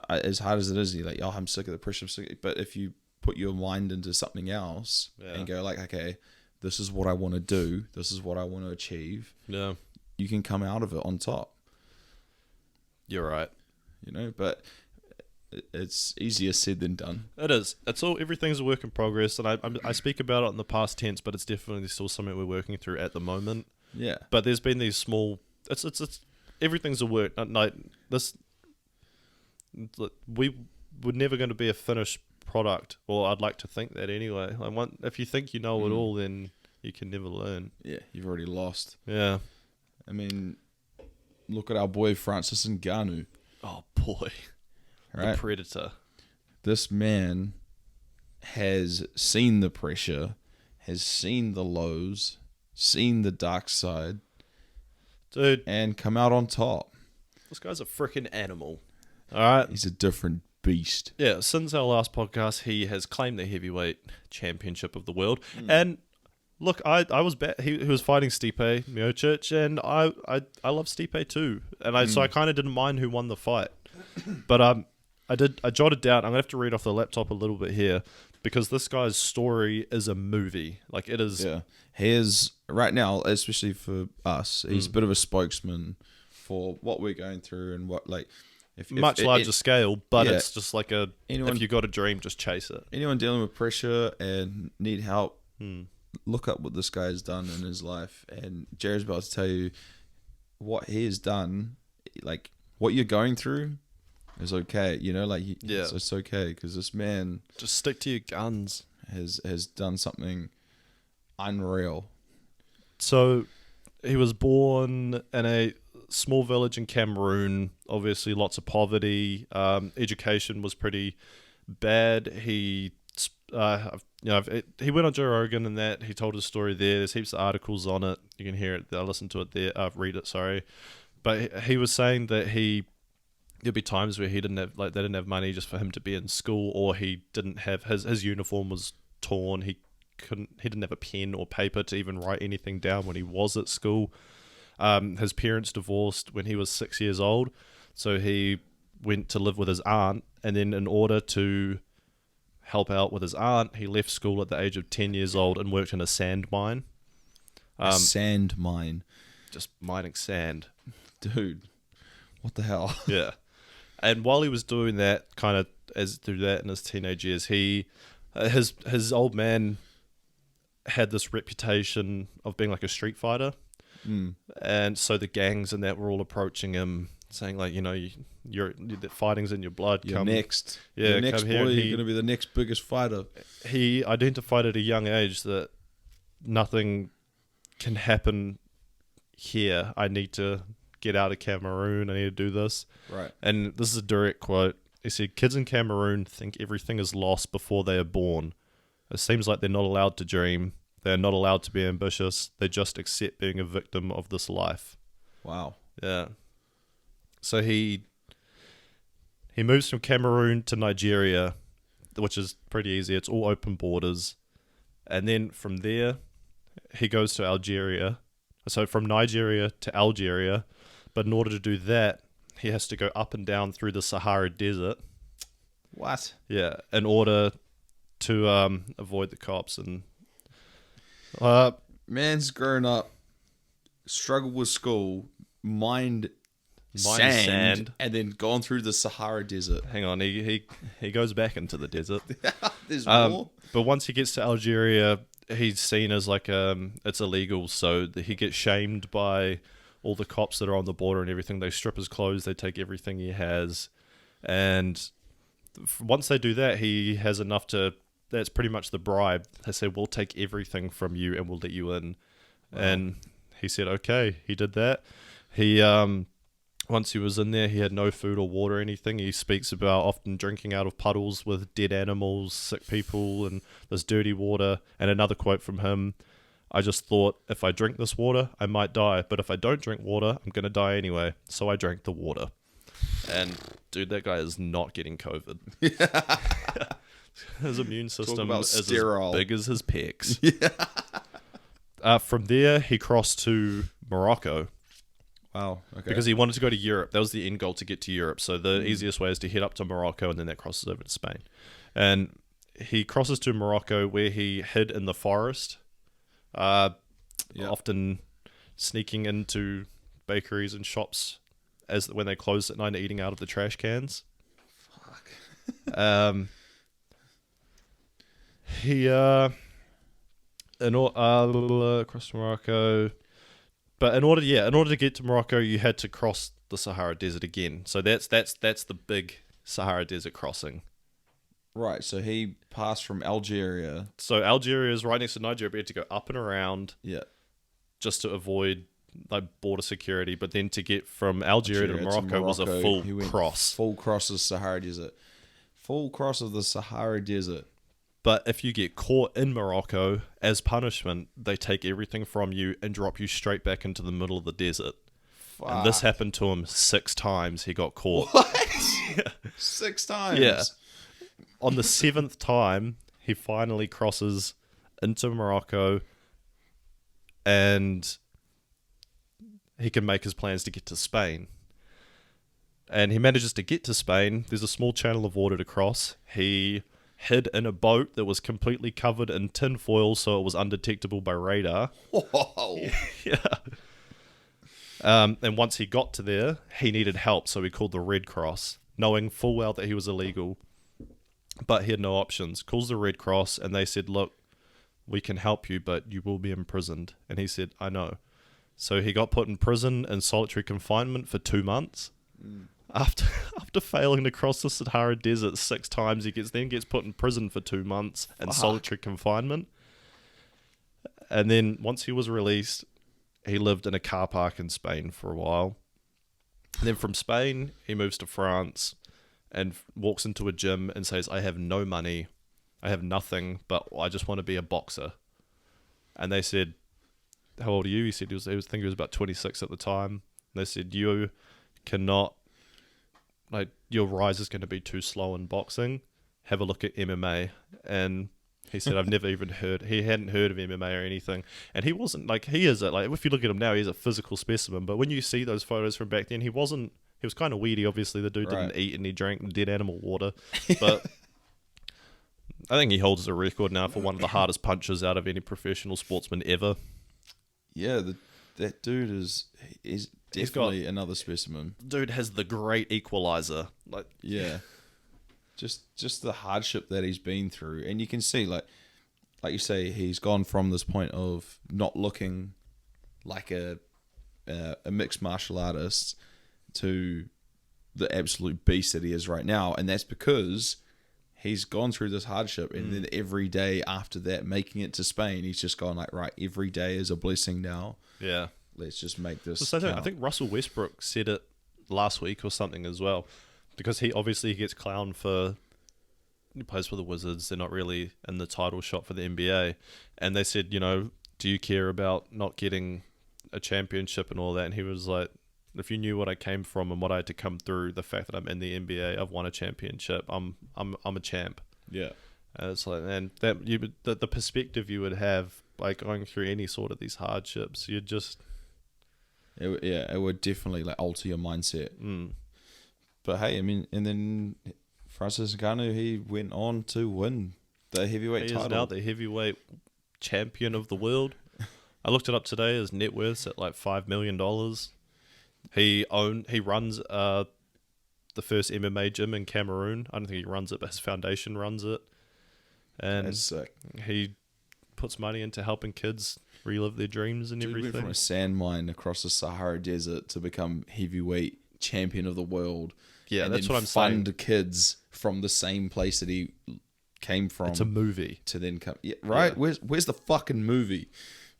as hard as it is, you're like, oh, I'm sick of the pressure. But if you put your mind into something else and go like, okay, this is what I want to do, this is what I want to achieve. Yeah, you can come out of it on top. You're right. But it's easier said than done. It is. Everything's a work in progress, and I speak about it in the past tense, but it's definitely still something we're working through at the moment. Yeah. But there's been these small. It's everything's a work. Like this, we're never going to be a finished product, or I'd like to think that anyway. Like if you think you know it all, then you can never learn. Yeah, you've already lost. Yeah. I mean, look at our boy Francis Ngannou. Oh boy, right? The Predator. This man has seen the pressure, has seen the lows, seen the dark side, dude, and come out on top. This guy's a freaking animal. All right, he's a different beast. Yeah, since our last podcast, he has claimed the heavyweight championship of the world. And look, I was he was fighting Stipe Miocic, and I love Stipe too, and so I kind of didn't mind who won the fight, but I jotted down. I'm gonna have to read off the laptop a little bit here, because this guy's story is a movie. Like it is. Yeah, he is right now, especially for us. He's a bit of a spokesman for what we're going through and what much larger scale. But it's just like if you got a dream, just chase it. Anyone dealing with pressure and need help, look up what this guy has done in his life. And Jared's about to tell you what he has done. Like what you're going through is okay, it's okay, because this man just stick to your guns has done something unreal. So he was born in a small village in Cameroon. Obviously lots of poverty. Education was pretty bad. He he went on Joe Rogan and that he told his story there. There's heaps of articles on it. You can hear it. I listened to it there. Read it. Sorry, but he was saying that there'd be times where he didn't have they didn't have money just for him to be in school, or he didn't have his uniform was torn. He didn't have a pen or paper to even write anything down when he was at school. His parents divorced when he was 6 years old, so he went to live with his aunt, and then in order to help out with his aunt, he left school at the age of 10 years old and worked in a sand mine. A sand mine? Just mining sand. Dude, what the hell? Yeah. And while he was doing that, kind of through that in his teenage years, his old man had this reputation of being like a street fighter. And so the gangs and that were all approaching him, saying like, the fighting's in your blood. You're next. Yeah, you're next come boy. here. You're going to be the next biggest fighter. He identified at a young age that nothing can happen here. I need to get out of Cameroon. I need to do this. Right. And this is a direct quote. He said, "Kids in Cameroon think everything is lost before they are born. It seems like they're not allowed to dream. They're not allowed to be ambitious. They just accept being a victim of this life." Wow. Yeah. So he moves from Cameroon to Nigeria, which is pretty easy. It's all open borders. And then from there, he goes to Algeria. So from Nigeria to Algeria. But in order to do that, he has to go up and down through the Sahara Desert. What? Yeah, in order to avoid the cops. And man's grown up, struggled with school, mined Mined sand. and then gone through the Sahara Desert. Hang on, he goes back into the desert. There's more. But once he gets to Algeria, he's seen as like it's illegal, so he gets shamed by all the cops that are on the border and everything. They strip his clothes, they take everything he has, and once they do that, he has enough to. That's pretty much the bribe. They say, "We'll take everything from you and we'll let you in." Wow. And he said, "Okay." He did that. He once he was in there, he had no food or water or anything. He speaks about often drinking out of puddles with dead animals, sick people, and this dirty water. And another quote from him, "I just thought, if I drink this water, I might die. But if I don't drink water, I'm going to die anyway. So I drank the water." And, dude, that guy is not getting COVID. His immune system is sterile. As big as his pecs. Yeah. From there, he crossed to Morocco. Wow. Okay. Because he wanted to go to Europe. That was the end goal, to get to Europe. So the easiest way is to head up to Morocco, and then that crosses over to Spain. And he crosses to Morocco, where he hid in the forest, often sneaking into bakeries and shops when they closed at night, and eating out of the trash cans. Fuck. He across Morocco. But in order to get to Morocco, you had to cross the Sahara Desert again. So that's the big Sahara Desert crossing. Right. So he passed from Algeria. So Algeria is right next to Nigeria, but you had to go up and around. Yeah. Just to avoid like border security, but then to get from Algeria to Morocco was a full cross. Full cross of the Sahara Desert. Full cross of the Sahara Desert. But if you get caught in Morocco, as punishment, they take everything from you and drop you straight back into the middle of the desert. Fuck. And this happened to him 6 times. He got caught. What? 6 times? Yeah. On the 7th time, he finally crosses into Morocco, and he can make his plans to get to Spain. And he manages to get to Spain. There's a small channel of water to cross. He hid in a boat that was completely covered in tin foil, so it was undetectable by radar. Whoa. Yeah. And once he got to there, he needed help, so he called the Red Cross, knowing full well that he was illegal. But he had no options. Calls the Red Cross, and they said, "Look, we can help you, but you will be imprisoned." And he said, "I know." So he got put in prison in solitary confinement for 2 months. After failing to cross the Sahara Desert 6 times, he gets put in prison for 2 months in solitary confinement. And then once he was released, he lived in a car park in Spain for a while. And then from Spain, he moves to France and walks into a gym and says, "I have no money. I have nothing, but I just want to be a boxer. And they said, how old are you? He said I think he was about 26 at the time. And they said, you cannot, like, your rise is going to be too slow in boxing. Have a look at MMA. And he said, I've never even he hadn't heard of MMA or anything. And he wasn't, like, he is, like, if you look at him now, he's a physical specimen. But when you see those photos from back then, he was kind of weedy, obviously. The dude didn't eat and he drank dead animal water. But I think he holds a record now for one of the hardest punches out of any professional sportsman ever. Yeah, that dude is definitely another specimen. Dude has the great equalizer. Like, yeah. Just the hardship that he's been through. And you can see, like you say, he's gone from this point of not looking like a mixed martial artist to the absolute beast that he is right now. And that's because he's gone through this hardship, and then every day after that, making it to Spain, he's just gone like, right, every day is a blessing now. Yeah. Let's just make this count. I think Russell Westbrook said it last week or something as well, because he gets clowned for, he plays for the Wizards. They're not really in the title shot for the NBA. And they said, do you care about not getting a championship and all that? And he was like, if you knew what I came from and what I had to come through, the fact that I'm in the NBA, I've won a championship. I'm a champ. Yeah. And it's like, and that the perspective you would have by going through any sort of these hardships, you'd just, it would definitely like alter your mindset. But hey, I mean, and then Francis Ngannou, he went on to win the heavyweight title. He is now the heavyweight champion of the world. I looked it up today. His net worth's at like $5 million. He runs the first MMA gym in Cameroon. I don't think he runs it, but his foundation runs it. And that's sick. He puts money into helping kids relive their dreams and everything. Went from a sand mine across the Sahara Desert to become heavyweight champion of the world. Yeah, and that's then what I'm saying. Fund kids from the same place that he came from. It's a movie. To then come, right? Yeah. Where's the fucking movie?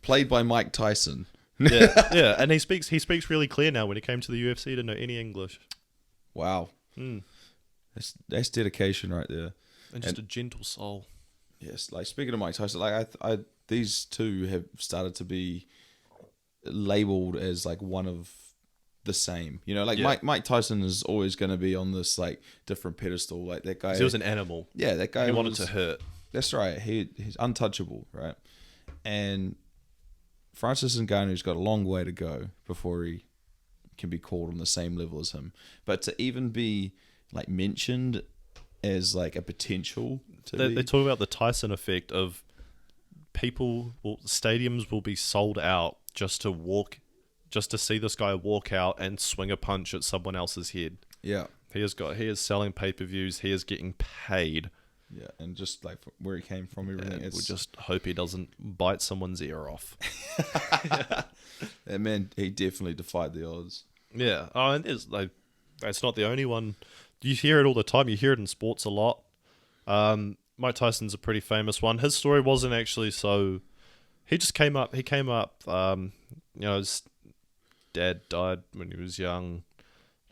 Played by Mike Tyson. yeah, and he speaks really clear now. When he came to the UFC, he didn't know any English. Wow, that's dedication right there, and just a gentle soul. Yes, like speaking of Mike Tyson, like I these two have started to be labeled as like one of the same. Mike Tyson is always going to be on this like different pedestal. Like that guy, he was an animal. Yeah, that guy. He wanted to hurt. That's right. He's untouchable, right? And Francis Ngannou's got a long way to go before he can be called on the same level as him. But to even be like mentioned as like a potential they talk about the Tyson effect of stadiums will be sold out just to see this guy walk out and swing a punch at someone else's head. Yeah. He is selling pay-per-views, he is getting paid. Yeah, and just like where he came from, everything. We just hope he doesn't bite someone's ear off. That man, he definitely defied the odds. Yeah, and it's not the only one. You hear it all the time. You hear it in sports a lot. Mike Tyson's a pretty famous one. His story wasn't actually so. He just came up. His dad died when he was young.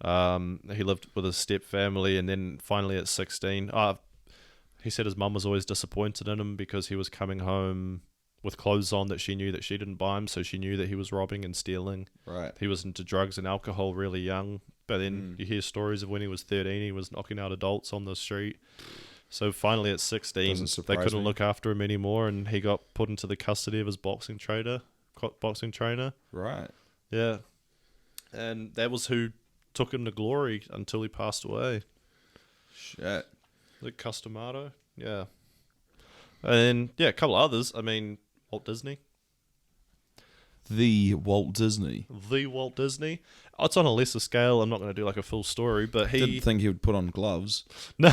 He lived with his step family, and then finally at 16, he said his mum was always disappointed in him because he was coming home with clothes on that she knew that she didn't buy him, so she knew that he was robbing and stealing. Right. He was into drugs and alcohol really young, but then you hear stories of when he was 13, he was knocking out adults on the street. So finally at 16, they couldn't look after him anymore, and he got put into the custody of his boxing trainer. Right. Yeah. And that was who took him to glory until he passed away. Shit. The Customato, yeah. And a couple others. I mean, Walt Disney. The Walt Disney. Oh, it's on a lesser scale. I'm not going to do like a full story, but he didn't think he would put on gloves. No,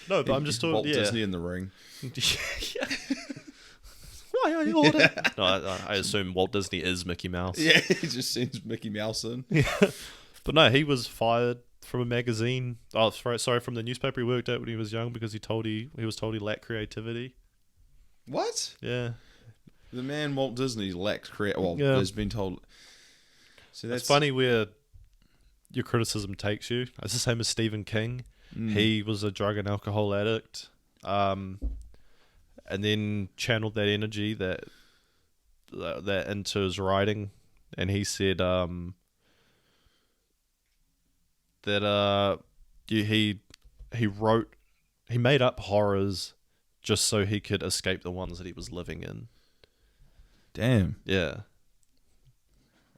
but I'm just talking. Walt Disney in the ring. Yeah. Why are you ordered? No, I assume Walt Disney is Mickey Mouse. Yeah, he just sends Mickey Mouse in. Yeah. But no, he was fired from a magazine. Oh, sorry, from the newspaper he worked at when he was young because he was told he lacked creativity. What? Yeah. The man Walt Disney lacks creativity. Well, has been told. So that's funny where your criticism takes you. It's the same as Stephen King. He was a drug and alcohol addict. and then channeled that energy that into his writing, and he said that he made up horrors just so he could escape the ones that he was living in. Damn. Yeah.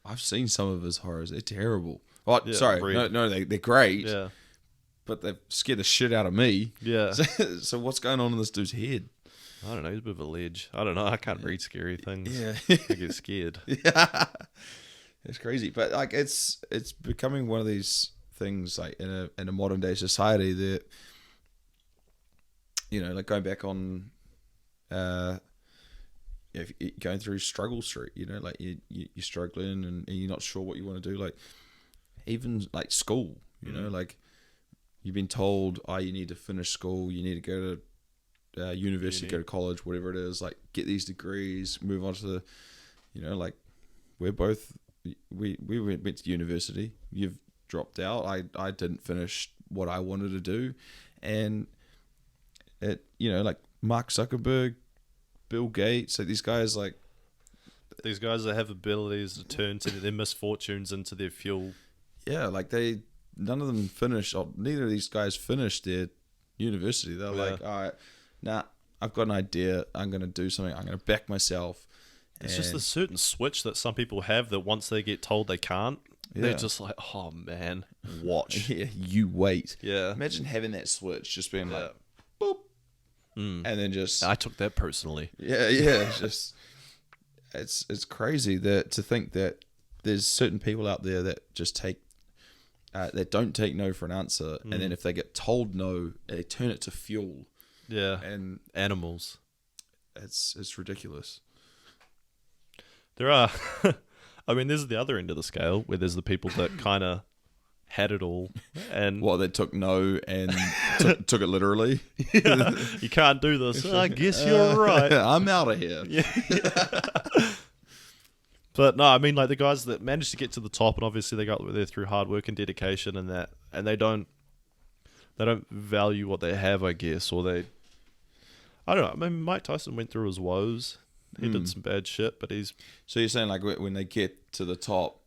I've seen some of his horrors. They're terrible. Oh, Yeah, sorry. No, they're great. Yeah. But they've scared the shit out of me. Yeah. So what's going on in this dude's head? I don't know. He's a bit of a ledge. I don't know. I can't read scary things. Yeah. I get scared. Yeah. It's crazy. But like it's becoming one of these things like in a modern day society that, you know, like going back on if you're going through struggle street, you know, like you're struggling and you're not sure what you want to do, like even like school, you know, like you've been told, you need to finish school, you need to go to university, go to college, whatever it is, like get these degrees, move on to the, you know, like we went to university, you've dropped out, I didn't finish what I wanted to do, and it, you know, like Mark Zuckerberg, Bill Gates, like these guys that have abilities to turn their misfortunes into their fuel. Yeah, like none of them finished, or neither of these guys finished their university. They're like, all right, nah, I've got an idea. I'm going to do something. I'm going to back myself. It's just a certain switch that some people have that once they get told they can't, they're just like, oh man, watch. Yeah, you wait. Yeah. Imagine having that switch, just being like, boop. And then just... I took that personally. Yeah. It's crazy to think that there's certain people out there that just take... that don't take no for an answer. And then if they get told no, they turn it to fuel. Yeah. And animals. It's ridiculous. There are... I mean, there's the other end of the scale where there's the people that kind of had it all, and they took no and took it literally. Yeah, you can't do this. I guess you're right. I'm out of here. Yeah. But no, I mean, like the guys that managed to get to the top, and obviously they got there through hard work and dedication, and they don't value what they have, I guess, or I don't know. I mean, Mike Tyson went through his woes. He did some bad shit, but he's... So you're saying like when they get to the top,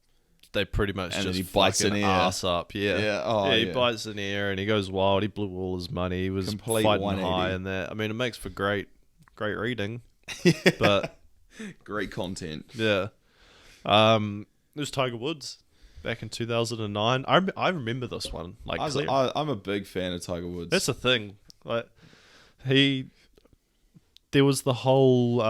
they pretty much and just he bites fucking in air. ass up. Yeah. He bites in air and he goes wild. He blew all his money. He was Complete fighting 180. high and that. I mean, it makes for great reading. But great content. Yeah. There's Tiger Woods back in 2009. I remember this one. Like, I'm a big fan of Tiger Woods. That's the thing. Like, there was the whole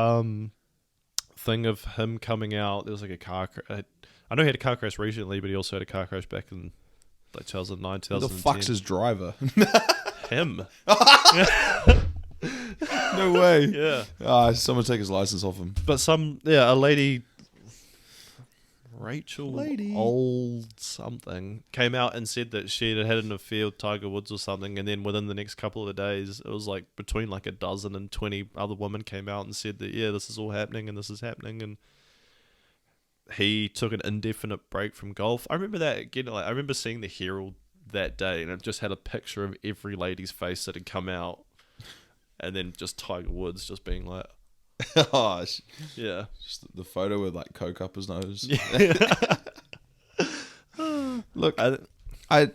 thing of him coming out. There was like a car crash. I know he had a car crash recently, but he also had a car crash back in like 2009, 2010. Who the fuck's his driver? Him. No way. Yeah. Someone take his license off him. But a lady, Rachel Old something, came out and said that she had an affair with Tiger Woods or something, and then within the next couple of days, it was like between like a dozen and 20 other women came out and said that, yeah, this is all happening and this is happening, and he took an indefinite break from golf. I remember that again. Like, I remember seeing the Herald that day, and it just had a picture of every lady's face that had come out, and then just Tiger Woods just being like, "Oh, yeah." Just the photo with like coke up his nose. Yeah. Look, I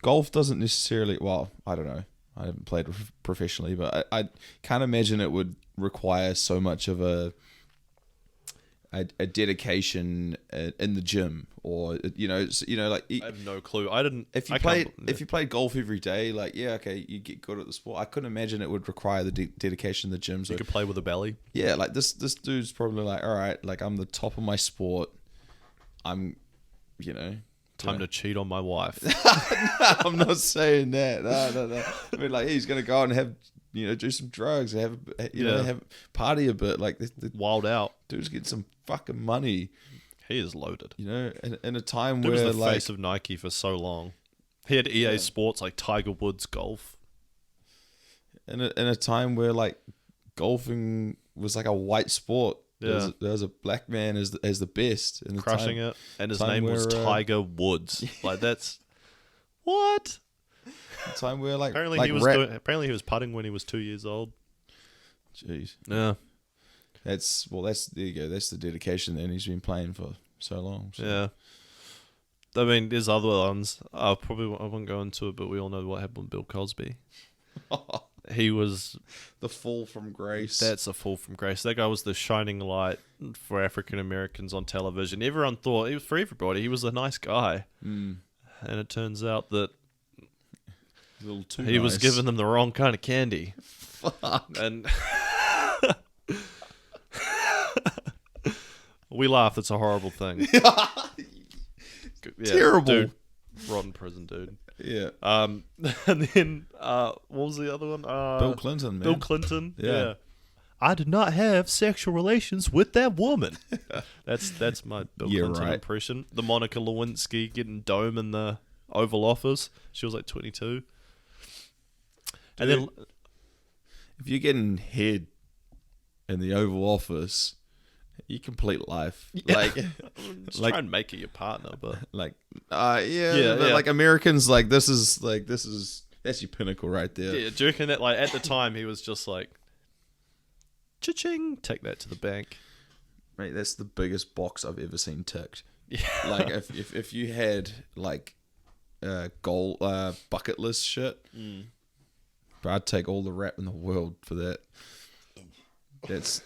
golf doesn't necessarily. Well, I don't know. I haven't played professionally, but I can't imagine it would require so much of a dedication in the gym, or like I have no clue. I didn't. If you played golf every day, like you get good at the sport. I couldn't imagine it would require the dedication in the gym. So you could play with a belly. Yeah, like this dude's probably like, all right, like I'm the top of my sport. I'm, time to cheat on my wife. No, I'm not saying that. No. I mean, like he's gonna go out and have. Do some drugs, have party a bit, like the wild out. Dude's getting some fucking money. He is loaded. In a time Dude where was the face of Nike for so long. He had EA Sports like Tiger Woods Golf. In a time where like golfing was like a white sport. Yeah. There was a black man as the best in the crushing time, it, and his name was Tiger Woods. Like that's what. time where like Apparently he was putting when he was 2 years old. Jeez. Yeah. That's there you go. That's the dedication, and he's been playing for so long. So. Yeah. I mean, there's other ones. I won't go into it, but we all know what happened with Bill Cosby. He was the fall from grace. That's a fall from grace. That guy was the shining light for African Americans on television. Everyone thought he was for everybody. He was a nice guy, and it turns out that he was giving them the wrong kind of candy. Fuck. And we laugh. It's a horrible thing. Terrible. Dude, rotten prison, dude. Yeah. And then what was the other one? Bill Clinton, man. Bill Clinton. Yeah. I did not have sexual relations with that woman. That's my Bill Clinton impression. The Monica Lewinsky getting dome in the Oval Office. She was like 22. And then if you're getting head in the Oval Office, you complete life. Like, just try and make it your partner, but like, like Americans, like that's your pinnacle right there. Yeah, do you reckon that like at the time he was just like, cha-ching, take that to the bank. Mate, that's the biggest box I've ever seen ticked. Yeah. Like if you had like goal bucket list shit, but I'd take all the rap in the world for that. That's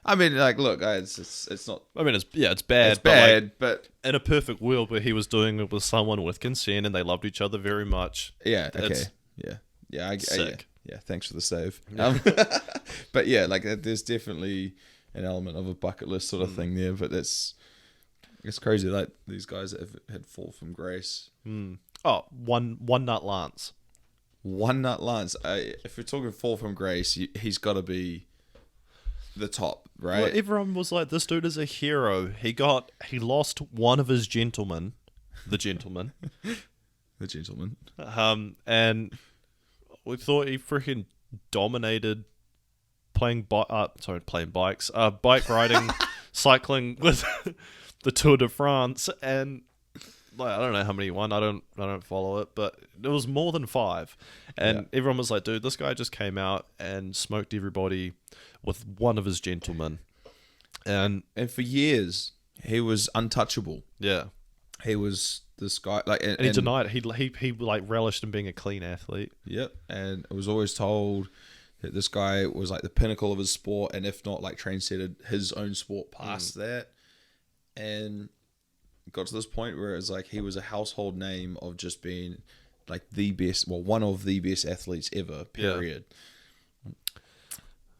I mean, like, look, it's not. I mean, it's bad. It's bad, but in a perfect world where he was doing it with someone with consent and they loved each other very much. Yeah. Okay. Yeah. Sick. Yeah. Thanks for the save. But yeah, like, there's definitely an element of a bucket list sort of thing there. But it's crazy. Like these guys that have had fall from grace. Oh, one nut Lance. One nut Lance. If we're talking fall from grace, he's got to be the top, right? Well, everyone was like, "This dude is a hero." He lost one of his gentlemen, the gentleman, and we thought he freaking dominated bike riding, cycling with the Tour de France, and. Like, I don't know how many he won. I don't follow it, but it was more than 5. And everyone was like, dude, this guy just came out and smoked everybody with one of his gentlemen. And for years, he was untouchable. Yeah. He was this guy, like, and he denied it. He like relished in being a clean athlete. Yep. And it was always told that this guy was like the pinnacle of his sport, and if not, like, transcended his own sport past that. And got to this point where it's like he was a household name of just being like the best, well, one of the best athletes ever, period. Yeah.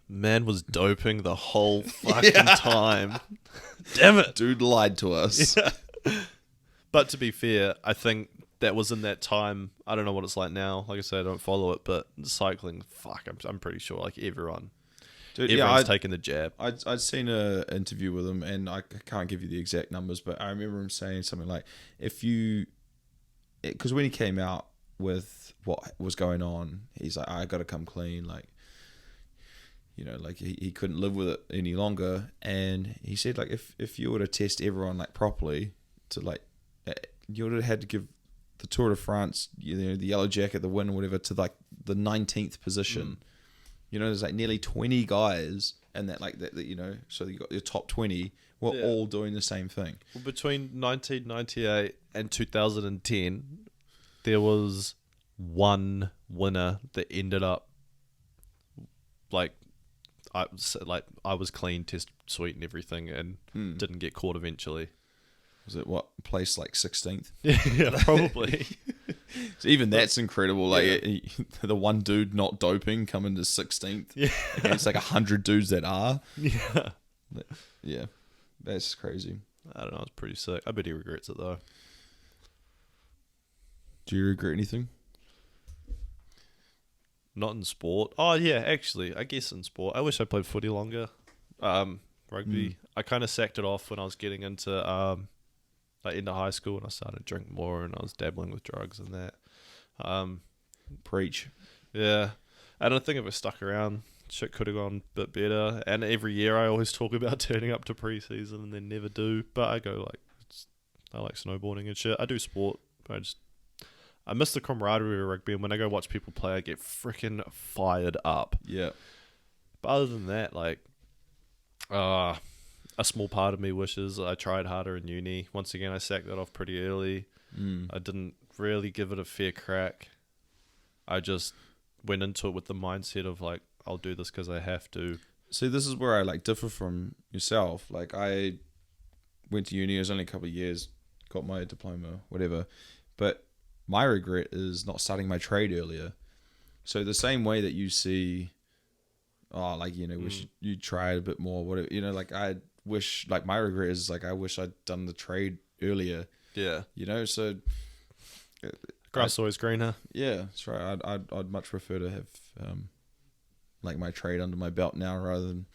Man was doping the whole fucking time. Damn it. Dude lied to us. Yeah. But to be fair, I think that was in that time. I don't know what it's like now. Like I said, I don't follow it, but cycling, I'm pretty sure like everyone's taking the jab. I'd seen an interview with him, and I can't give you the exact numbers, but I remember him saying something like, because when he came out with what was going on, he's like, I got to come clean, like, you know, like he couldn't live with it any longer, and he said, like, if you were to test everyone like properly, to like, you would have had to give the Tour de France, you know, the yellow jacket, the win, whatever, to like the 19th position. You know, there's like nearly 20 guys, and that you know, so you got your top 20 were all doing the same thing. Well, between 1998 and 2010, there was one winner that ended up I was clean, test sweet and everything, and didn't get caught eventually. Was it place like 16th? Yeah, probably. So even that's incredible. Like the one dude not doping coming to 16th. Yeah, against like 100 dudes that are. Yeah, yeah, that's crazy. I don't know. It's pretty sick. I bet he regrets it though. Do you regret anything? Not in sport. Oh yeah, actually, I guess in sport. I wish I played footy longer. Rugby. I kind of sacked it off when I was getting into high school, and I started drinking more, and I was dabbling with drugs and that. Preach. Yeah. And I think if I stuck around, shit could have gone a bit better. And every year I always talk about turning up to pre-season and then never do. But I go I like snowboarding and shit. I do sport, but I miss the camaraderie of rugby, and when I go watch people play, I get freaking fired up. Yeah. But other than that, like, a small part of me wishes I tried harder in uni. Once again, I sacked that off pretty early. I didn't really give it a fair crack. I just went into it with the mindset of like, I'll do this because I have to. See, this is where I like differ from yourself. Like, I went to uni, it was only a couple of years, got my diploma, whatever. But my regret is not starting my trade earlier. So the same way that you see, wish you tried a bit more, whatever, like I wish, like my regret is like, I wish I'd done the trade earlier. Yeah. So. Grass always greener. Yeah, that's right. I'd much prefer to have like my trade under my belt now rather than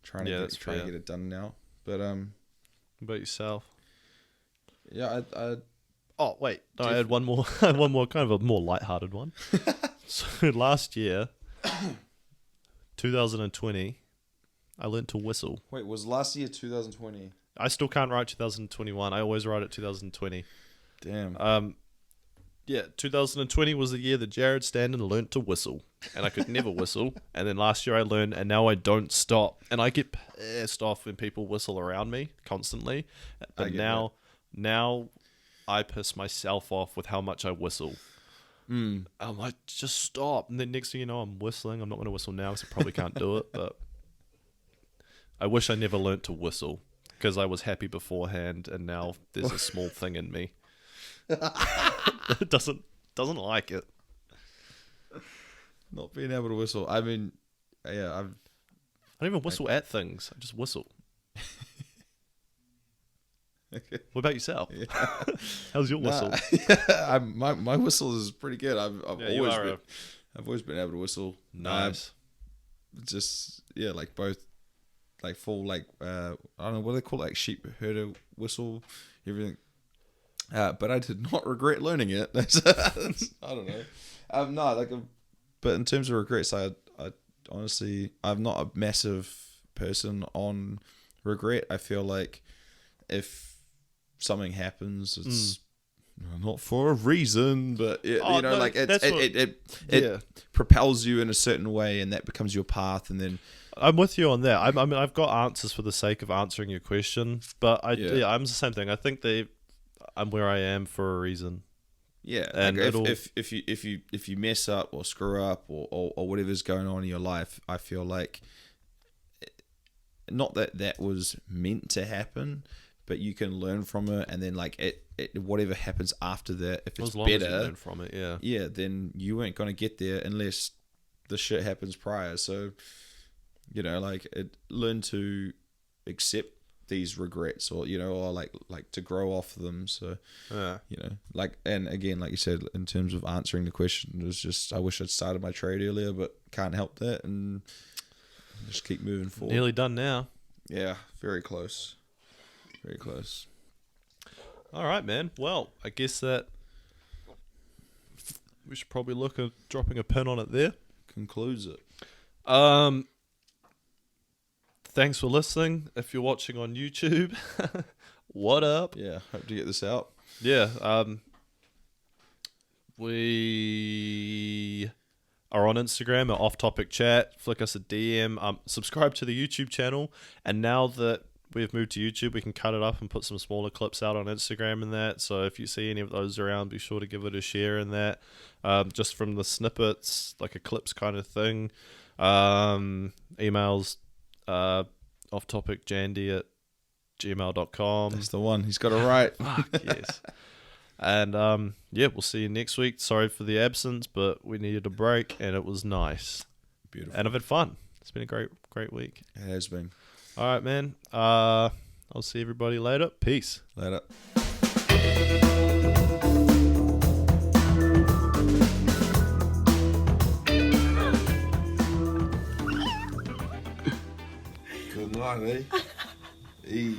trying to get it done now. But What about yourself? Yeah, Oh wait, no, I had one more, kind of a more lighthearted one. So last year, 2020, I learnt to whistle. Wait, was last year 2020? I still can't write 2021. I always write it 2020. Damn. Yeah, 2020 was the year that Jared Standen learnt to whistle, and I could never whistle. And then last year I learned, and now I don't stop. And I get pissed off when people whistle around me constantly. But now I piss myself off with how much I whistle. I'm like, just stop. And then next thing you know, I'm whistling. I'm not going to whistle now because I probably can't do it. But I wish I never learnt to whistle because I was happy beforehand, and now there's a small thing in me. It doesn't like it. Not being able to whistle. I mean, yeah, I don't even whistle at things. I just whistle. Okay. What about yourself? Yeah. How's your whistle? My whistle is pretty good. I've always been able to whistle. Nice. Like both, like full, like I don't know what they call it, like sheep herder whistle, everything. But I did not regret learning it. I don't know. But in terms of regrets, I honestly, I'm not a massive person on regret. I feel like if something happens, it's not for a reason, but it propels you in a certain way, and that becomes your path, and then. I'm with you on that. I mean, I've got answers for the sake of answering your question, but I'm the same thing. I think I'm where I am for a reason. Yeah, and like if you mess up or screw up or whatever's going on in your life, I feel like not that was meant to happen, but you can learn from it, and then like it whatever happens after that, if it's better, as you learn from it, then you ain't gonna get there unless the shit happens prior. So learn to accept these regrets, or like to grow off them. So and again, like you said, in terms of answering the question, it was just I wish I'd started my trade earlier, but can't help that, and just keep moving forward. Nearly done now. Yeah, very close. All right, man. Well, I guess that we should probably look at dropping a pin on it there. Concludes it. Thanks for listening. If you're watching on YouTube, what up? Yeah, hope to get this out. Yeah, we are on Instagram at Off Topic Chat. Flick us a DM. Subscribe to the YouTube channel. And now that we've moved to YouTube, we can cut it up and put some smaller clips out on Instagram and that. So if you see any of those around, be sure to give it a share in that. Just from the snippets, like a clips kind of thing. Emails. offtopicjandy@gmail.com. That's the one. He's got it right. Fuck, yes. And we'll see you next week. Sorry for the absence, but we needed a break, and it was nice. Beautiful. And I've had fun. It's been a great week. It has been. All right, man. I'll see everybody later. Peace. Later. Good night, eh?